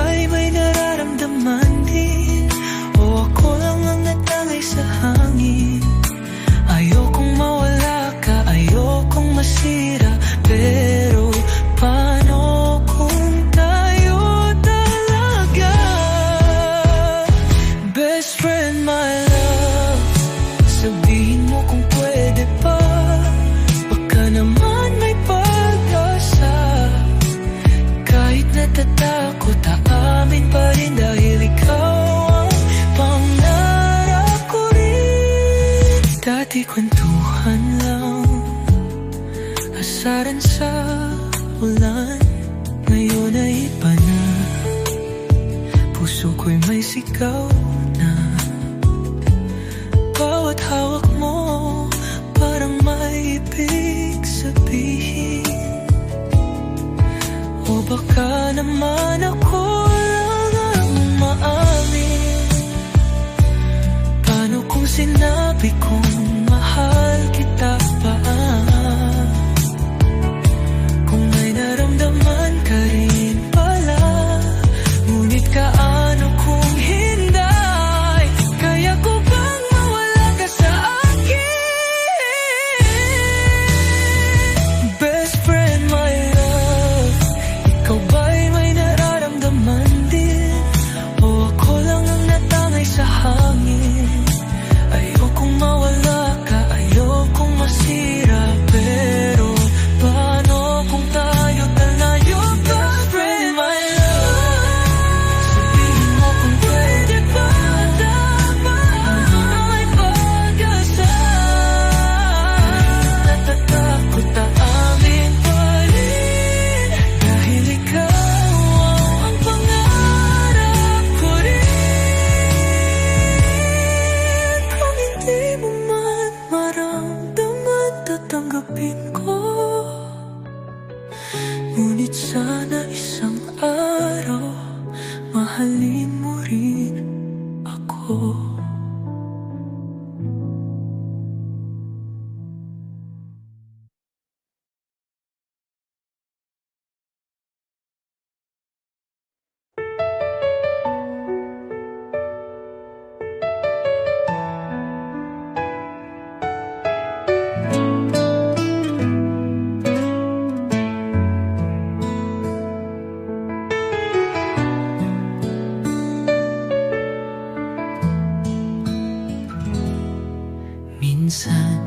ba'y may nararamdaman din? O ako lang ang natangay sa hangin? Ayokong mawala ka, ayokong masira, pero paano kung tayo talaga? Best friend, my love, sabihin mo kung pwede pa. Baka naman may pag-asa. Kahit natatakot, aamin pa rin dahil ikaw ang pangarap ko rin. Dati kwentuhan lang, asaran sa ulan. Ngayon ay iba na, puso ko'y may sigaw na. Bawat hawak mo parang may ibig sabihin. O baka naman ako lang ang umaamin. Paano kung sinabi kong mahal kita pa? Kung may naramdaman ka rin pala, ngunit kaano kung hindi? Kaya ko bang mawala ka sa akin? Best friend, my love, ikaw ba'y may nararamdaman din? O ako lang ang natangay sa hangin? Ayokong mawala ka, ayokong masira, pero paano kung tayo talayo? Best friend, my love, sabihin mo kung pwede ba? Dapat may pag-asa. Natatakot, aamin pa rin dahil ikaw ang pangarap ko rin. Kung hindi mo man maramdaman, tatanggapin ko. Ngunit sana isang araw mahalin mo rin ako. Minsan,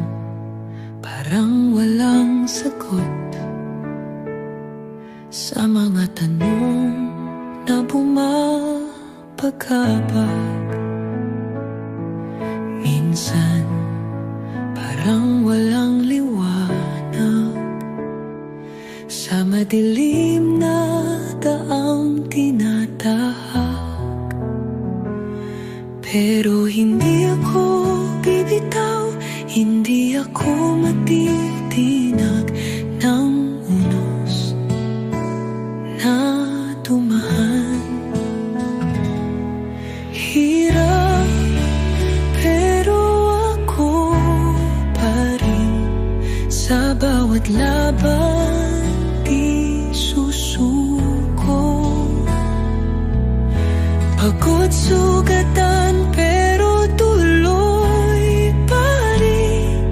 parang walang sagot sa mga tanong na bumabagabag. Minsan, parang walang liwanag sa madilim na daang tinatahak. Pero hindi ako bibitaw, hindi ako matitinag ng unos na tumahan. Hirap, pero ako pa rin sa bawat laban di susuko. Pagod sugatan pero tuloy pa rin,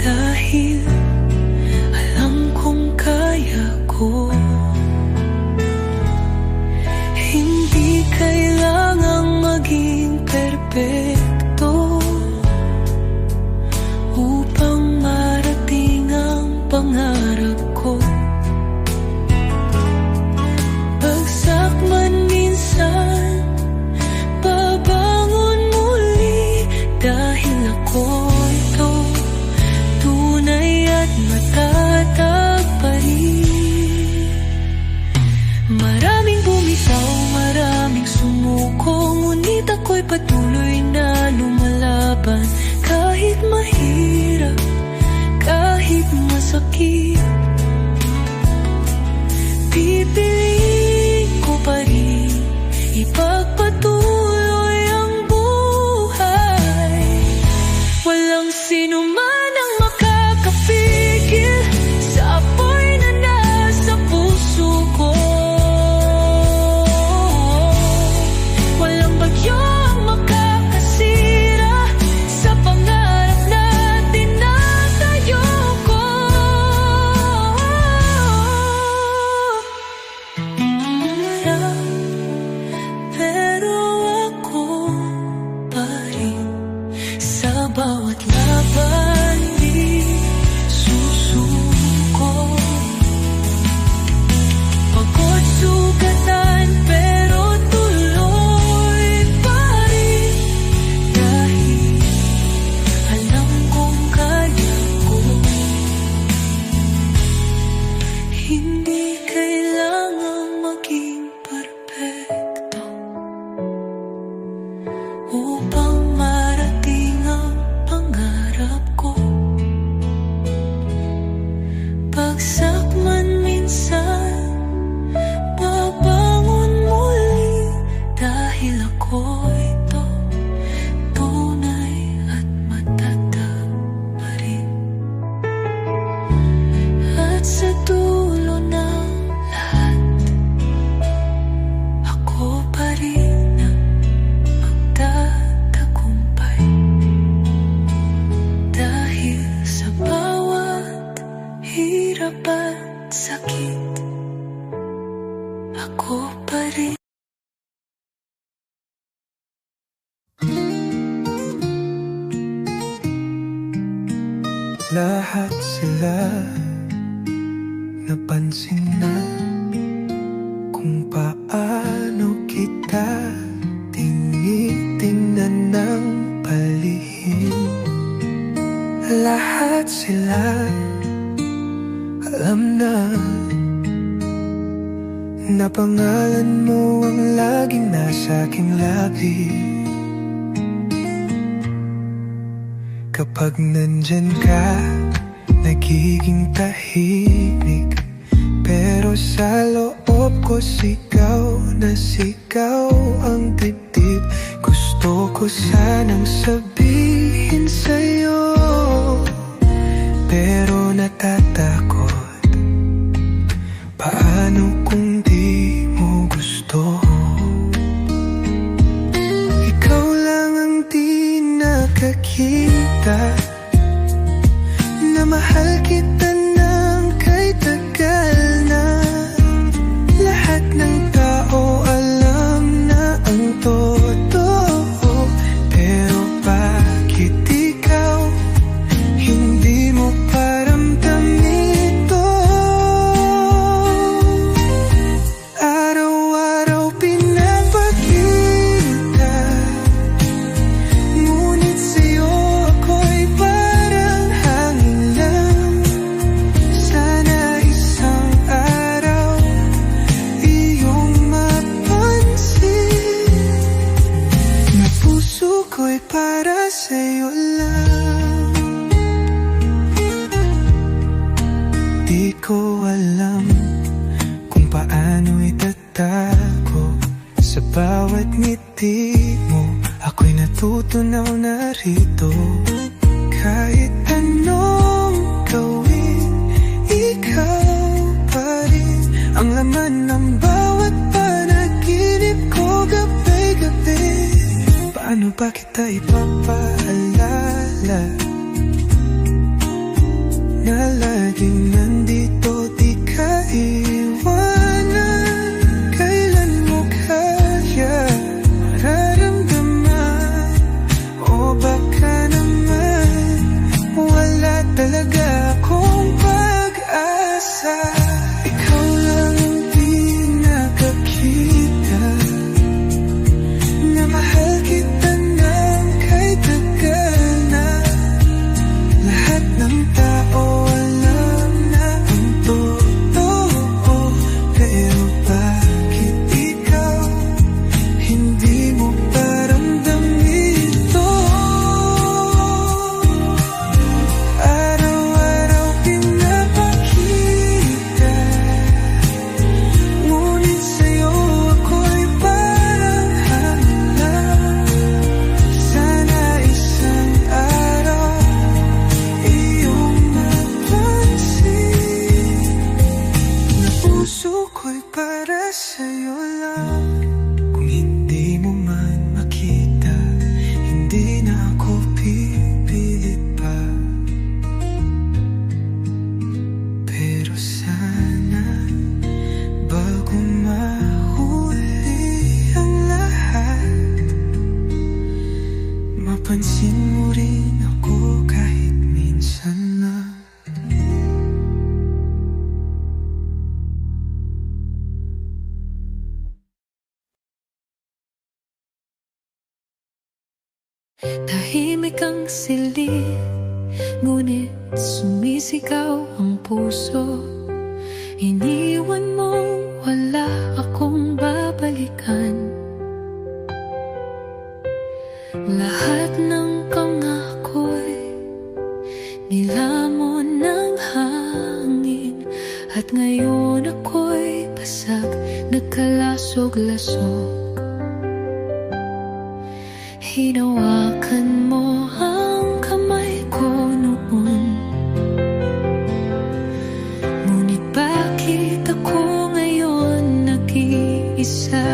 dahil alam kong kaya ko. Hindi kailangang maging perpekto upang marating ang pangarap ko. Bagsak man minsan, babangon muli, dahil ako ito tunay at matatag pa rin. Maraming bumitaw, maraming sumuko, ngunit ako'y patuloy na lumalaban. Kahit mahirap, kahit masakit, pipiliin ko pa rin ipagpatuloy ang buhay. Walang sino man ang makakapigil sa apoy na nasa puso ko. Lahat sila napansin na kung paano kita tinitingnan ng palihim. Lahat sila alam na pangalan mo ang laging nasa aking labi. Kapag nandyan ka, nagiging tahimik, pero sa loob ko sigaw na sigaw ang dibdib. Gusto ko sanang sabihin sa'yo, pero natatakot. Paano kung di mo gusto? Ikaw lang ang di nakakita na mahal kita ng kay tagal na. Lahat ng tao alam na ang totoo, pero bakit ikaw hindi mo paramdam ito? Araw-araw pinapakita, ngunit sa'yo ako'y parang hangin lang. Sana isang araw iyong mapansin na puso ko'y para sa'yo lang. Di ko alam kung paano itatago sa bawat ngiti mo. Ako'y natutunaw na rito. Kahit anong gawin, ikaw pa rin ang laman ng bawat panaginip ko gabi-gabi. Paano ba kita ipapaalala na laging nandito, di ka iwanan? Kailan mo kaya mararamdaman? O baka naman wala talaga akong pag-asa. Ikaw lang ang di nakakita na mahal kita ng kay tagal na. Lahat ng tao alam na ang totoo, pero bakit ikaw hindi mo paramdam ito? Araw-araw pinapakita, ngunit sa'yo ako'y parang hangin lang. Sana isang araw iyong mapansin na puso ko'y para sa'yo lang. Kung hindi mo man makita, hindi na ako pipilit pa. Pero sana bago mahuli ang lahat, mapansin mo rin ako kahit minsan lang. Tahimik ang silid, ngunit sumisigaw ang puso. Iniwan mong wala akong babalikan. Lahat ng pangako'y nilamon ng hangin, at ngayon ako'y basag, nagkalasog-lasog. Hinawakan mo ang kamay ko noon, ngunit bakit ako ngayon nag-iisa?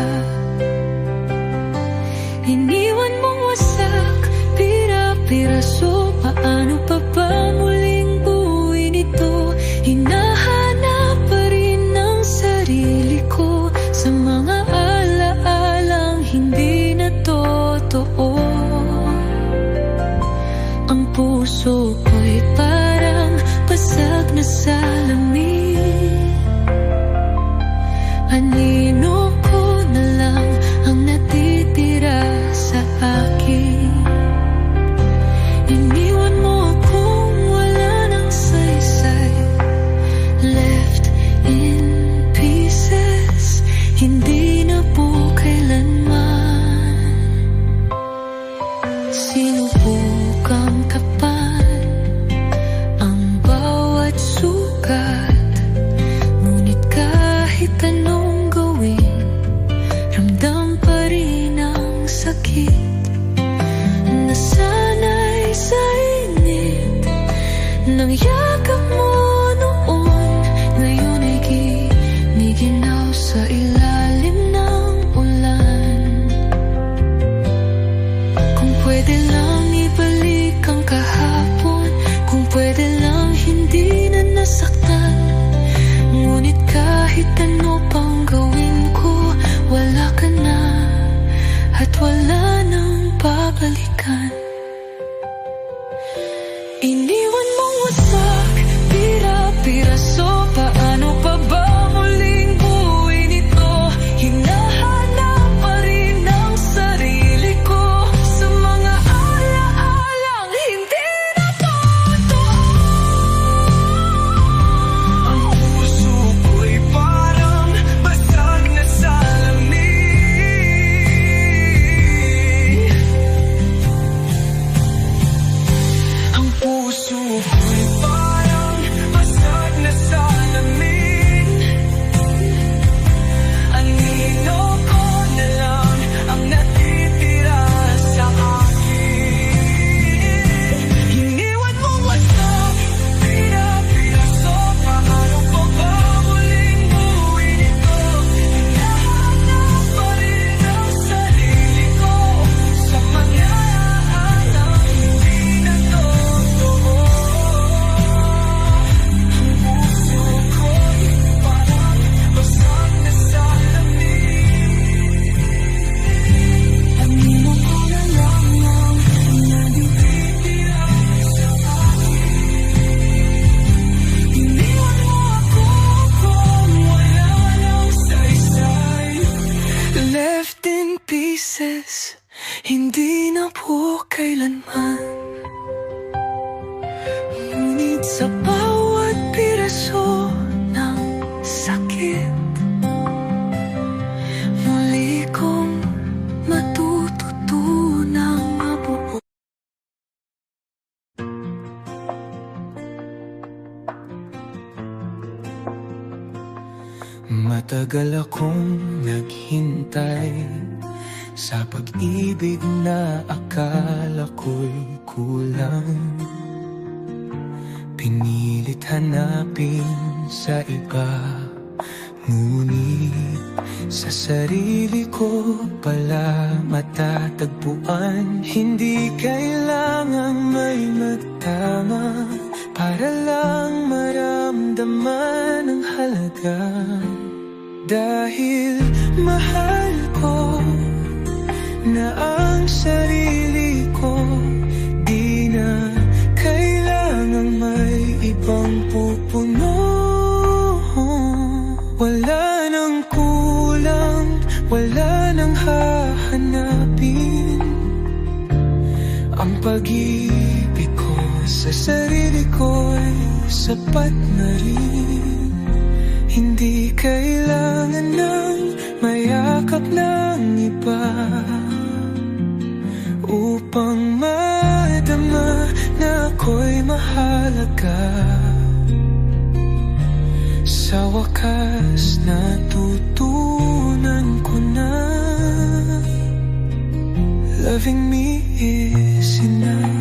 Iniwan mong wasak, pira-piraso. Paano pa ba muling buuin ito? Hinahanap pa rin ang sarili ko sa mga alaalang hindi na totoo. Ang puso ko'y parang sakit. Nasanay sa init ng yakap mo noon. Ngayon ay giniginaw sa ilalim ng ulan. Kung pwede lang ibalik ang kahapon, kung pwede lang hindi na nasaktan. Ngunit kahit ano pang gawin ko, wala ka na at wala nang babalikan. Iniwan mong wasak, pira-piraso. Paano pa ba muling buuin ito? Hinahanap pa rin ang sarili ko sa mga ala-alang hindi na totoo. Ang puso ko'y parang basag na salamin. Ang puso ko'y parang basag na salamin. Anino ko na lang ang natitira sa akin. Iniwan mo wasak, pira-piraso. Paano pa ba muling buuin ito? Hinahanap pa rin ang sarili ko sa mga alang hindi na totoo. Ang puso ko'y parang basag na salamin. Anino ko na lang ang natitira sa akin. Iniwan mo ako kung wala nang saysay. Left in pieces, hindi na po kailanman. Ngunit sa bawat piraso ng sakit, muli kong matututunang mabuo. Matagal akong naghintay sa pag-ibig na akala ko'y kulang. Pinilit hanapin sa iba, ngunit sa sarili ko pala matatagpuan. Hindi kailangang may magtama para lang maramdaman ang halaga. Dahil mahal ko na ang sarili ko, di na kailangang may ibang pupuno. Wala nang kulang, wala nang hahanapin. Ang pag-ibig ko sa sarili ko'y sapat na rin. Hindi kailangan ng mayakap ng iba upang madama na ako'y mahalaga. Sa wakas natutunan ko na loving me is enough.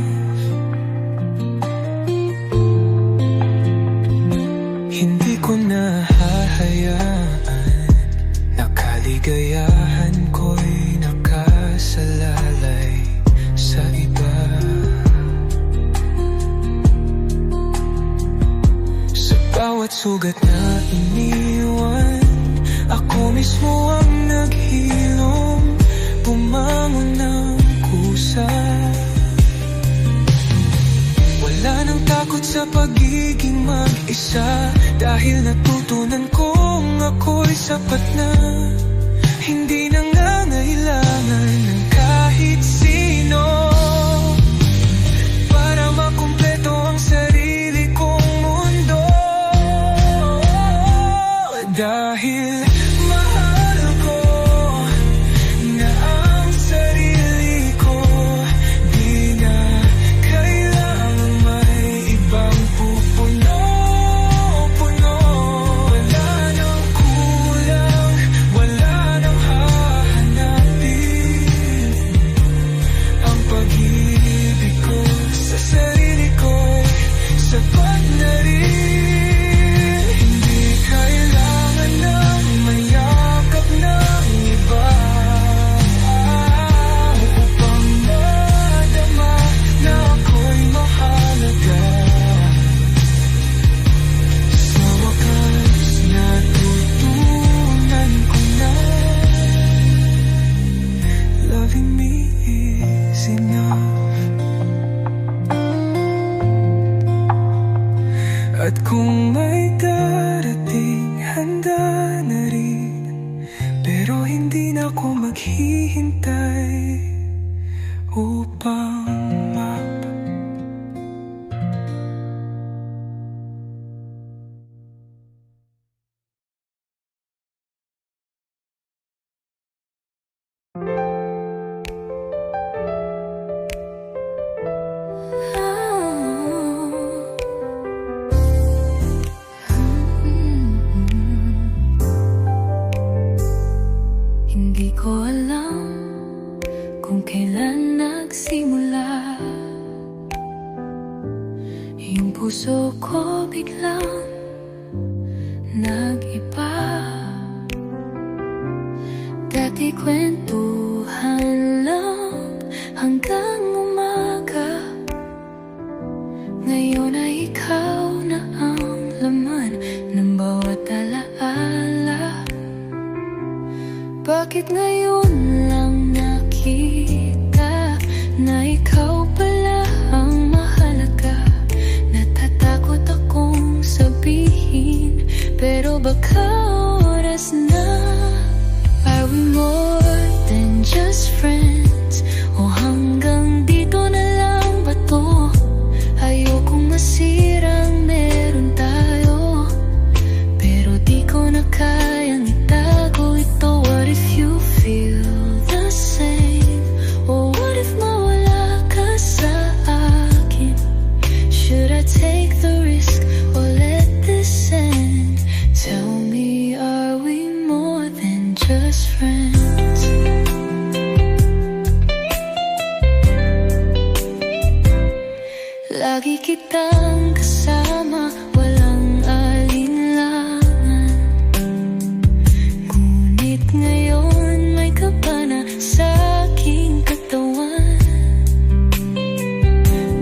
Hindi ko na hahayaan na kaligayahan ko'y nakasalalay sa iba. Sa bawat sugat na iniwan, ako mismo ang naghilom, bumangon ng kusa. Wala nang takot sa pagiging mag-isa, dahil natutunan kong ako'y sapat na. Hindi nangangailangan ng kahit sino para makumpleto ang sarili kong mundo. Dahil mahal ko na ang sarili ko, di na kailangang may ibang pupuno. Wala nang kulang, wala nang hahanapin. At kung may darating, handa na rin. Pero hindi na ako maghihintay upang Hindi ko alam kung kailan nagsimula. Yung puso ko biglang nag-iba. Dati kwentuhan lang hanggang umaga. Ngayon ay ikaw na ang laman ng bawat alaala. Bakit ngayon lang nakita na ikaw pala ang mahalaga? Natatakot akong sabihin, pero baka oras na. Are we more than just friends? O hanggang dito na lang ba to? Ayokong masirang meron tayo, pero di ko na kayang itago ito. What if you feel the same? Or what if mawala ka sa akin? Should I take the risk or let this end? Tell me, are we more than just friends? Lagi kitang kasama, walang alinlangan. Ngunit ngayon may kaba na sa aking katawan.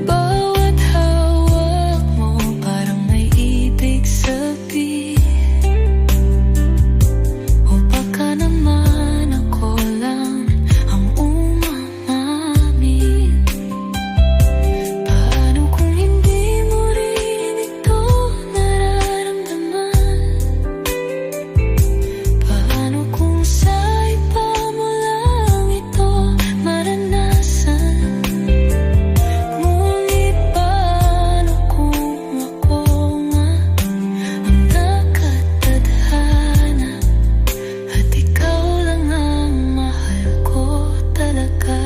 Bawat hawak mo parang may ibig sabihin. O baka naman ako lang ang umamamin. Paano kung hindi mo rin ito nararamdaman? Paano kung sa iba mo lang ito maranasan? Ngunit paano kung ako nga ang nakatadhana at ikaw lang ang mahal ko talaga?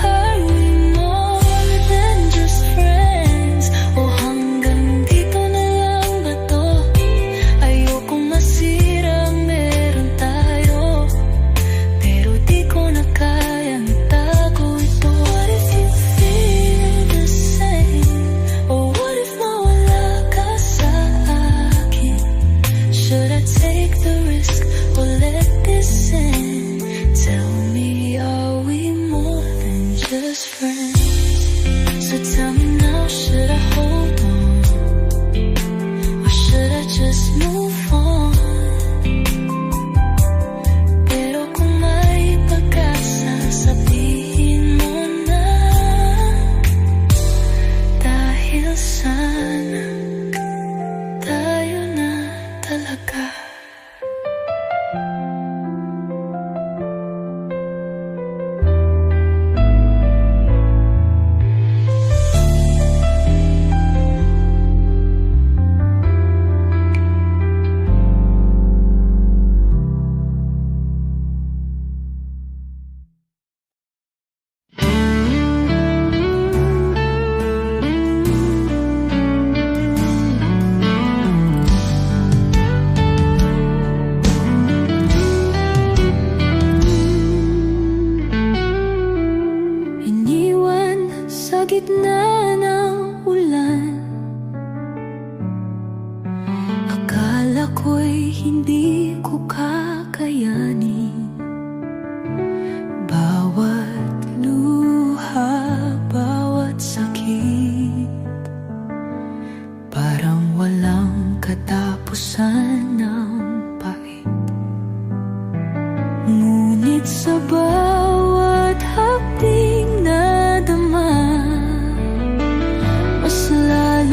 Are we more than just friends? O hanggang dito na lang ba to? Ayokong masirang meron tayo, pero di ko na kayang itago ito. What if you feel the same? Or what if mawala ka sa akin? Should I take the risk or let this end? Tell me, are we more than just friends? So tell me now, should I hold on? Or should I just move on? Pero kung may pag-asa, sabihin mo na. Dahil sana tayo na talaga. Iniwan sa gitna ng ulan. Akala ko'y hindi ko kakayanin. Bawat luha, bawat sakit, parang walang katapusan ng pait. Ngunit sa bawat hapding nadama, mas lalo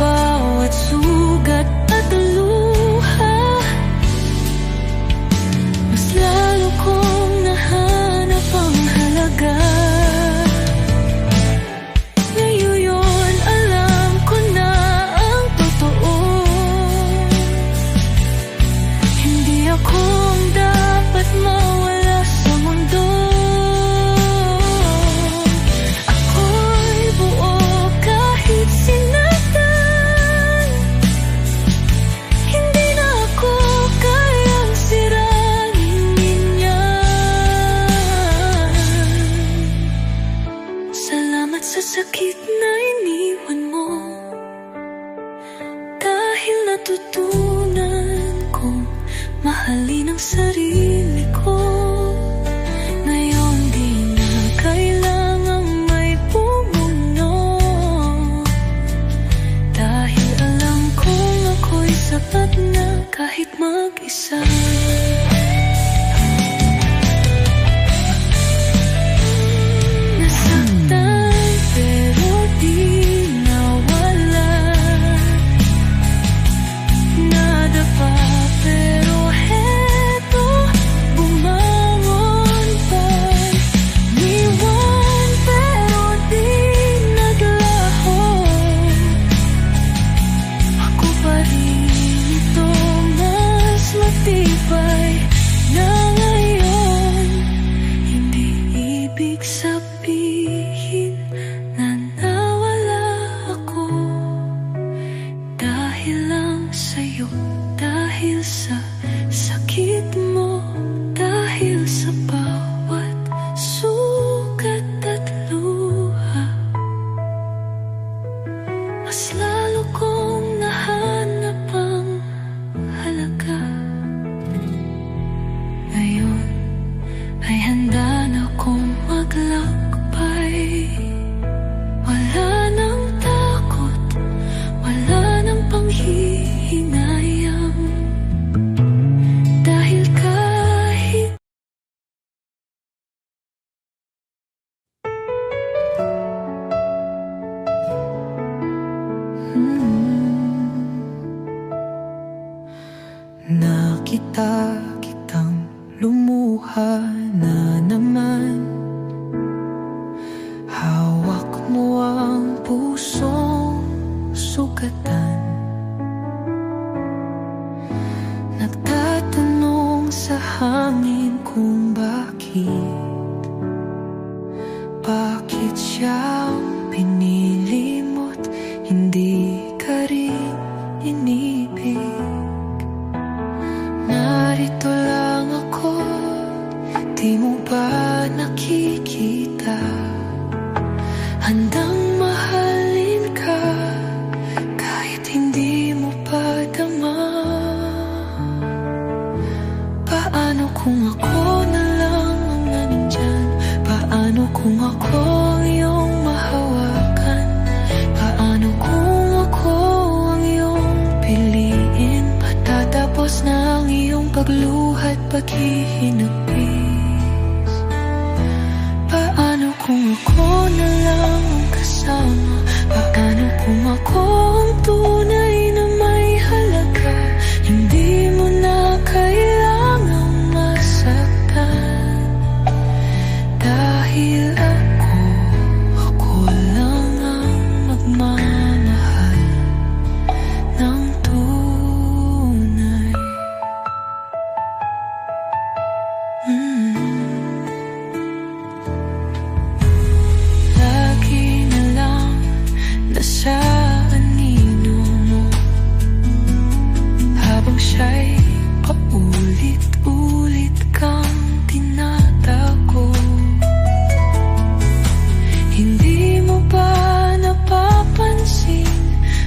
bawat sugat at luha. Mas lalo kong nahanap ang halaga. Ngayon alam ko na ang totoo. Hindi ako ang dapat mawala sa mundo. Ako'y buo kahit sinaktan. Hindi na ako kayang sirain yan. Salamat sa sakit na iniwan mo, dahil natutunan kong mahalin ang sarili ko. Ngayon di na kailangang may pumuno, dahil alam kong ako'y sapat na kahit mag-isa. Nasaktan pero di nawala. Nadapa pero heto, bumangon pa. Niwan pero di naglaho. Ako pa rin ito, mas matibay na ngayon. Hindi ibig sabihin na nawala ako, dahil lang sa'yo, dahil sa sakit mo, dahil sa bawat sugat at luha. Mas lalo kong nahanap ang halaga. Ngayon ay handa na akong maglakbay. Wala nang takot, wala nang panghihinayang, dahil kahit Nakita kitang lumuha na naman. Hawak mo ang pusong sugatan. Nagtatanong sa hangin kung bakit siyang pinili mo't hindi ka rin inibig. Narito lang ako, di mo ba nakikita? Handang mahalin ka kahit hindi mo pa dama. Paano kung ako na lang ang nandyan? Paano kung ako ang iyong mahawakan? Paano kung ako ang iyong piliin? Patatapos na ang iyong pagluha't paghihinagpis. Paano kung ako na lang ang kasama? Paano kung ako ang tunay na may halaga? Hindi mo na kailangang masaktan, dahil ako lang ang magmamahal ng tunay. Lagi na lang nasa anino mo, habang siya'y paulit-ulit kang tinatago. Hindi mo ba napapansin?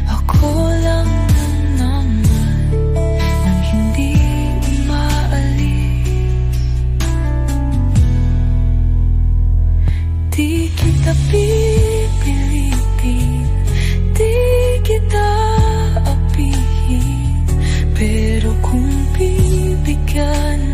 Ako lang naman nang hindi umaalis. Di kita pipilitin, di kita apihin, pero kung bibigyan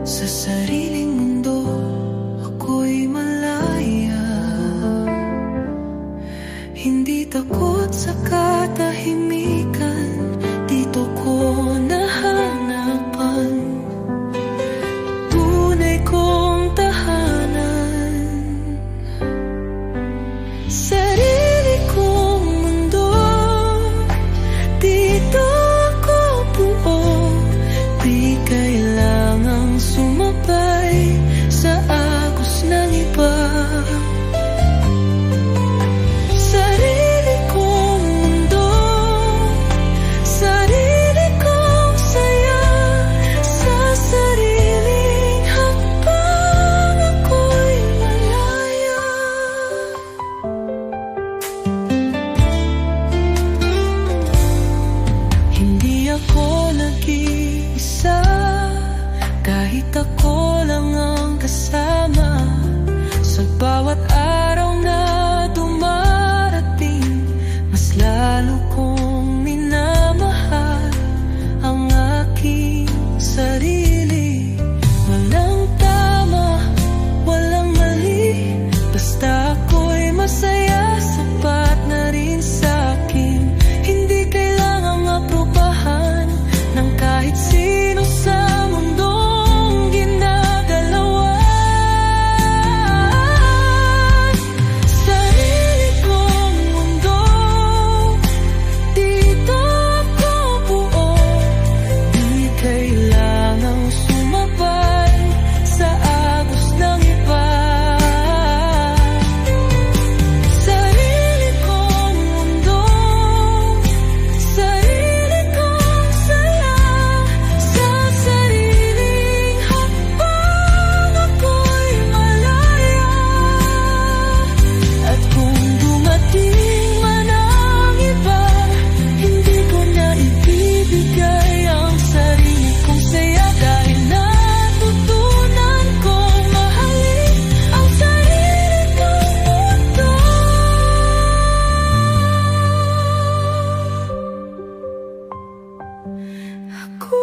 Sa sariling mundo ako'y malaya. Hindi takot sa katahimikan, dito ko nahanapan tunay kong tahanan. Sarili kong mundo, dito ako buo. Di kailangang sumabay sa agos ng iba. Sarili kong mundo, sarili kong saya. Sa sariling hakbang ako'y malaya. Hindi ako nag-iisa, kahit ako lang ang kasama. Sa bawat araw na dumarating, mas lalo kong minamahal ang aking sarili. Walang tama, walang mali, basta ako'y masaya, sapat na rin sa'kin. Hindi kailangang aprobahan ng kahit sino sa mundong ginagalawan. Sarili kong mundo, dito ako buo. Di kailangang sumabay sa agos ng iba. Sarili kong mundo, sarili kong saya. Sa sariling hakbang ako'y malaya. At kung dumating man ang iba, hindi ko na ibibigay ang sarili kong saya. Dahil natutunan kong mahalin ang sarili kong mundo. Ako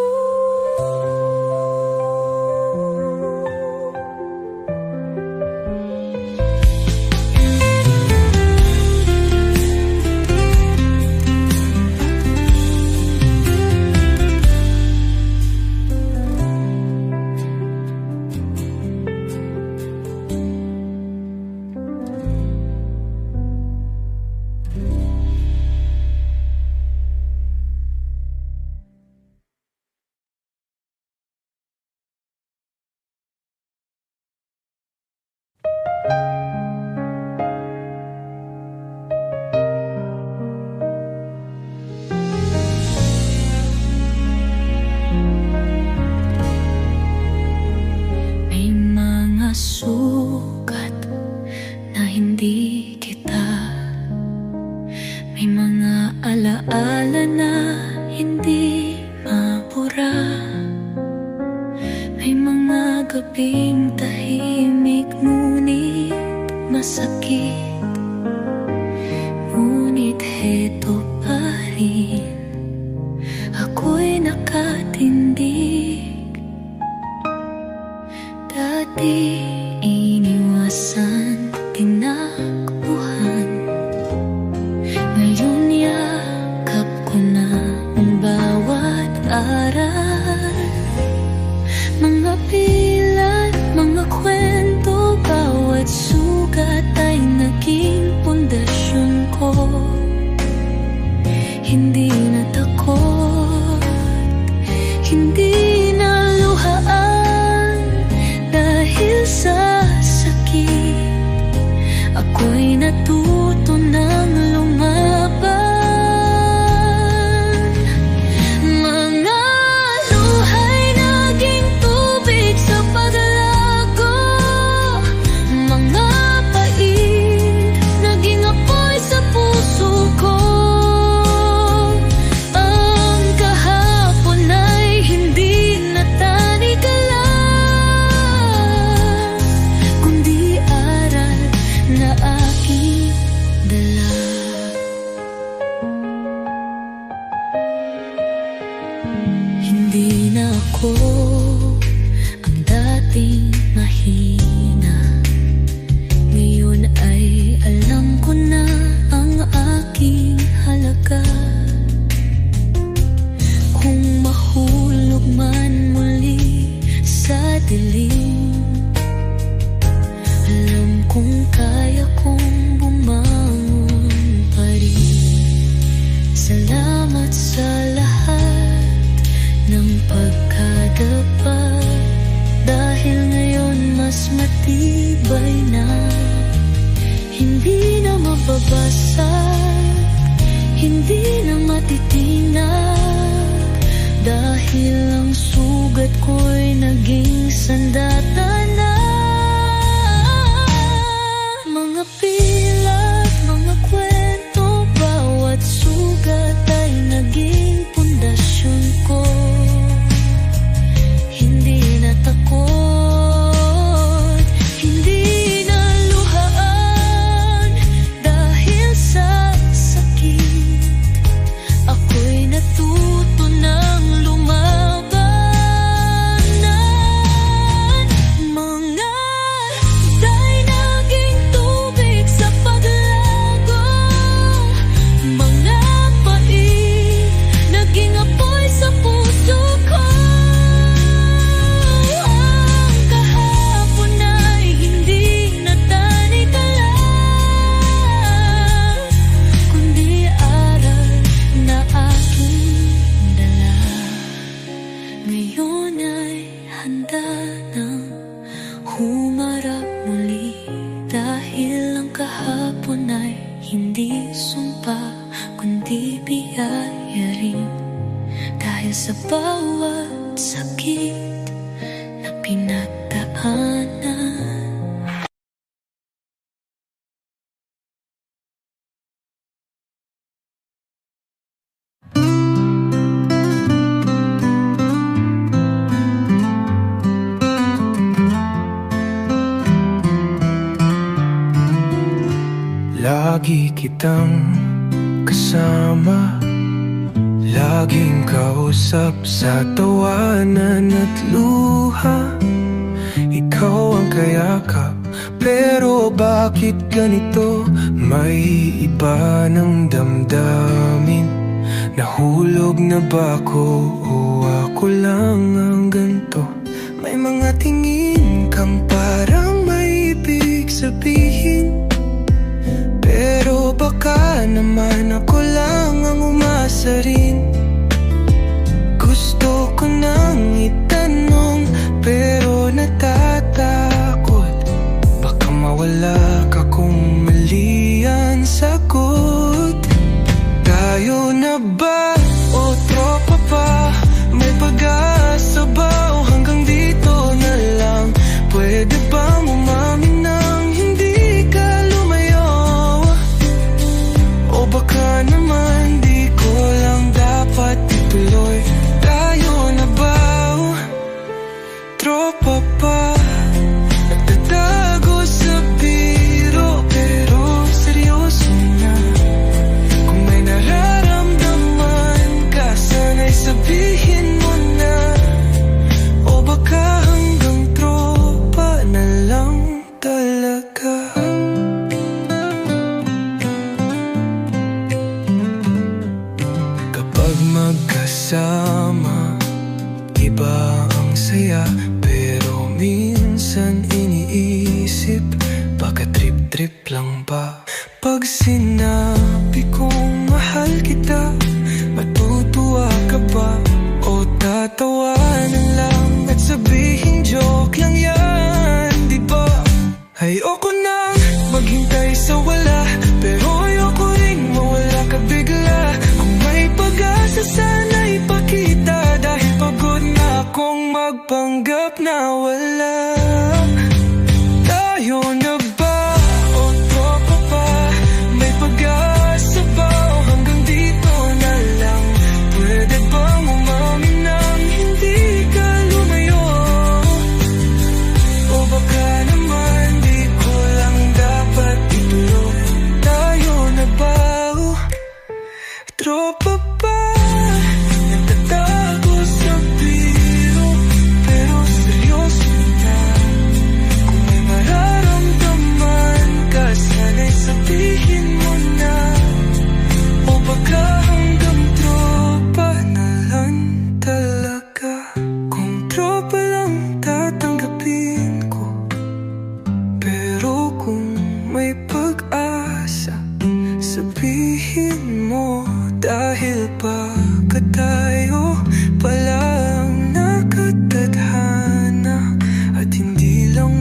may mga sugat na hindi kita, may mga alaala na hindi mabura, may mga gabing tahimik ngunit masakit. Ngunit heto pa rin, ako'y nakatindig. Dati iniwasan, tinakbuhan, ngayon yakap ko na ang bawat aral. Mga pilat, mga kwento, bawat sugat ay naging pundasyon ko. Hindi na takot, hindi na luhaan, dahil sa sakit dilim. Alam kong kaya kong bumangon pa rin. Salamat sa lahat ng pagkadapat, dahil ngayon mas matibay na. Hindi na mababasag, hindi na matitinag, dahil ang sugat ko'y naging sandata na. Mga pilat, mga kwento, bawat sugat ay naging pundasyon ko. Hindi na takot, hindi na luhaan, dahil sa sakit ako'y natuto ng lumabanan. Mga day naging tubig sa paglago, mga pait naging apoy sa puso ko. Ang kahapon ay hindi na tanikala, kundi aral na aking dala. Ngayon ay handa nang humarap muli, dahil ang kahapon ay hindi sumpa, kundi biyaya rin. Dahil sa bawat sakit na pinagdaanan. Lagi kitang kasama, laging kausap sa tawanan at luha. Ikaw ang kayakap, pero bakit ganito? May iba ng damdamin. Nahulog na ba ako o ako lang ang ganito? May mga tingin kang parang may ibig sabihin, pero baka naman ako lang ang umasa rin. Gusto ko nang itanong, pero natatakot baka mawala ka kung mali ang sagot. Tayo na ba o tropa pa? May pag-asa ba o hanggang dito na lang? Pwede bang umamin nang hindi ka lumayo? O baka naman di ko lang dapat ituloy? Tayo na ba o tropa pa? Nagtatago sa biro, pero seryoso na. Kung may nararamdaman ka, sana'y sabihin mo na. O baka hanggang tropa na lang talaga. Kapag magkasama, iba ang saya, pero minsan iniisip, baka trip-trip lang ba? Pag sinabi kong mahal kita, matutuwa ka ba? O tatawanan lang at sabihin joke lang yan, di ba? Ayoko nang maghintay sa wala, pero ayoko rin mawala ka bigla. Kung may pag-asa sana ipakita, dahil pagod na akong magpanggap na wala. Tayo na ba o tropa pa? May pag-asa ba o hanggang dito na lang? Pwede bang umamin nang hindi ka lumayo? O baka naman di ko lang dapat ituloy? Tayo na ba o tropa pa? Nagtatago sa biro, pero seryoso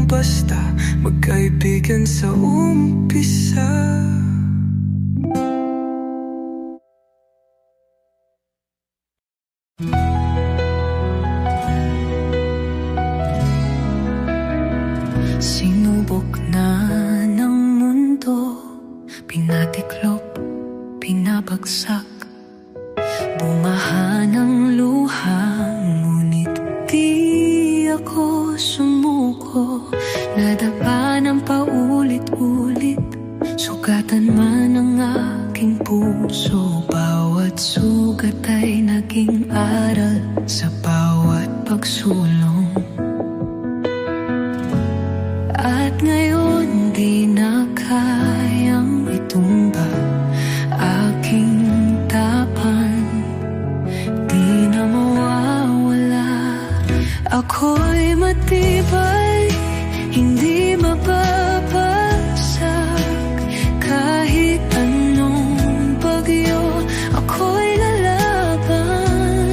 basta magkaibigan sa umpisa. Sinubok na ng mundo, pinatiklop, pinabagsak, bumaha ng luha, ngunit di ako sumuko. Nadapa ng paulit-ulit, sugatan man ang aking puso. Bawat sugat ay naging aral sa bawat pagsulong. At ngayon di na kayang itumba aking tapan, di na mawawala. Ako'y matibay, hindi mababasag. Kahit anong bagyo, ako'y lalaban.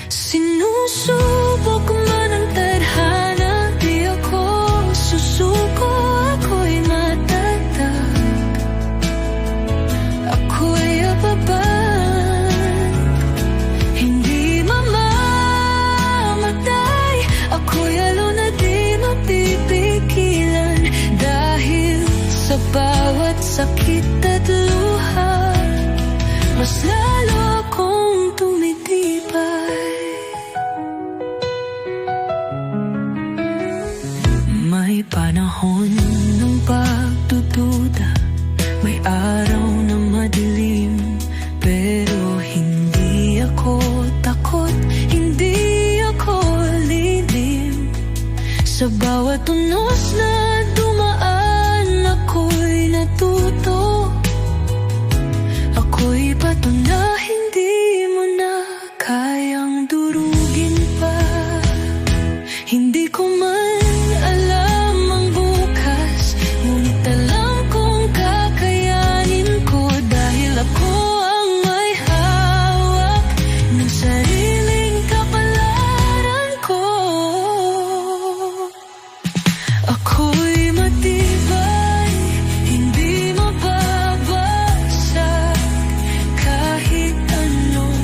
Sinusubok man ang tadhana, di ako susuko. Ako'y matatag, ako'y ababag, hindi mamamatay. Ako'y alo na di mapipigilan, dahil sa bawat sakit at luha, mas lalo akong tumitibay. May panahon ng pagdududa, may araw na madilim, pero hindi ako takot, hindi ako lilim. Sa bawat unos na dumaan, ako'y natuto. Ako'y bato na hindi mo na kayang durugin pa. Hindi ko man alam ang bukas, ngunit alam kong kakayanin ko, dahil ako ang may hawak ng sariling kapalaran ko. Ako'y matibay, hindi mababasag. Kahit anong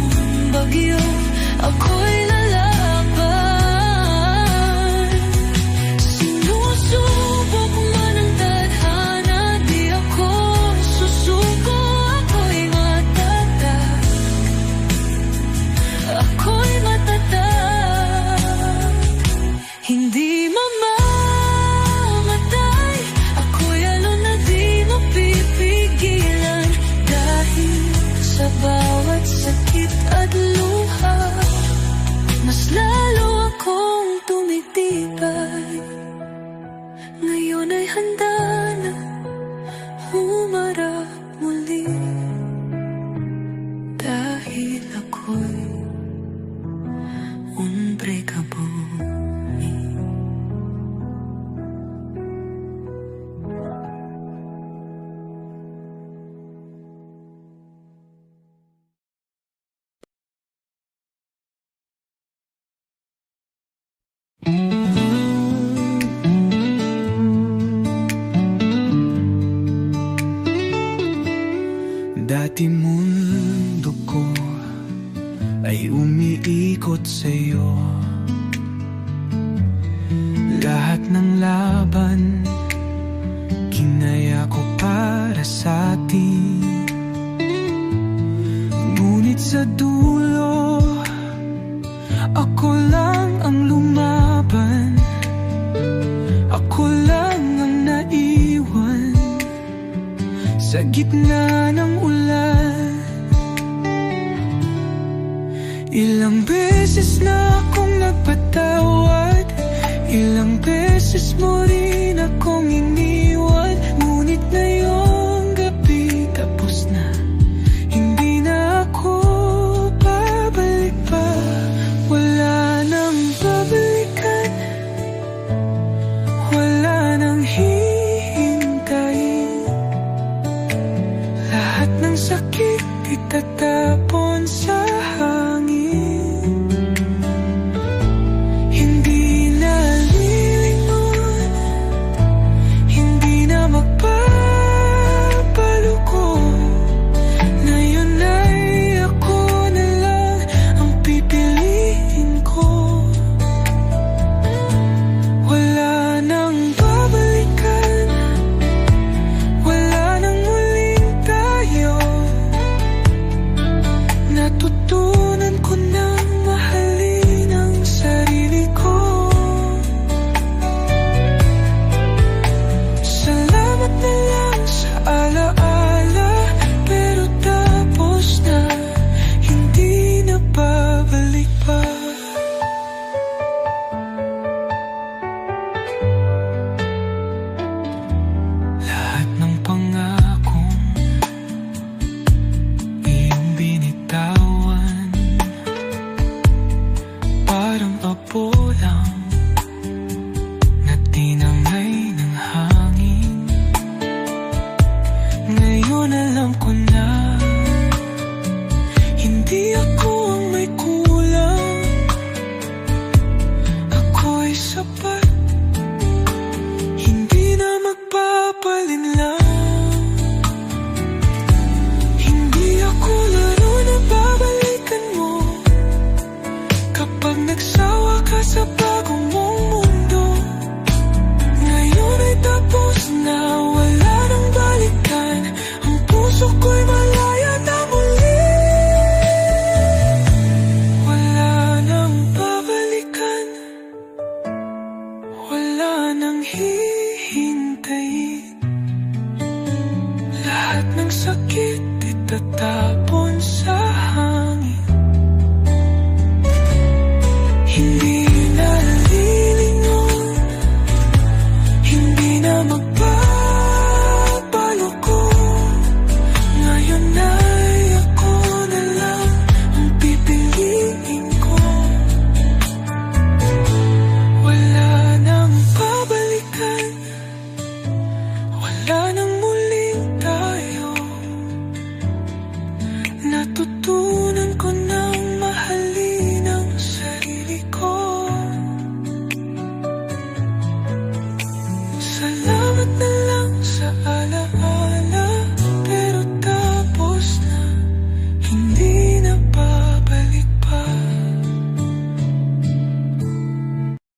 bagyo, ako'y lalaban. Sinusubok man ang tadhana, di ako susuko. Ako'y matatag, ako'y matatag, hindi mamamatay. Ako'y alo na di mapipigilan, dahil sa bawat sakit at luha, mas lalo akong tumitibay. Ngayon ay handa na humarap muli, dahil ako'y unbreakable. Dati mundo ko ay umiikot sa'yo. Lahat ng laban kinaya ko para sa atin. Ngunit sa dulo, ako lang ang lumaban. Ako lang ang naiwan sa gitna ng ulan. Ilang beses na akong nagpatawad, ilang beses mo rin akong iniwan. Ngunit ngayong gabi tapos na, hindi na ako babalik pa. Wala nang babalikan, wala nang hihintayin. Lahat ng sakit itatapon sa hangin. Hindi na lilitaw nang hihintayin. Lahat ng sakit itatapon sa hangin. Hindi na lilingon, hindi na magpapaloko. Ngayon ay ako na lang ang pipiliin ko. Wala nang babalikan, wala nang muling tayo. Natutunan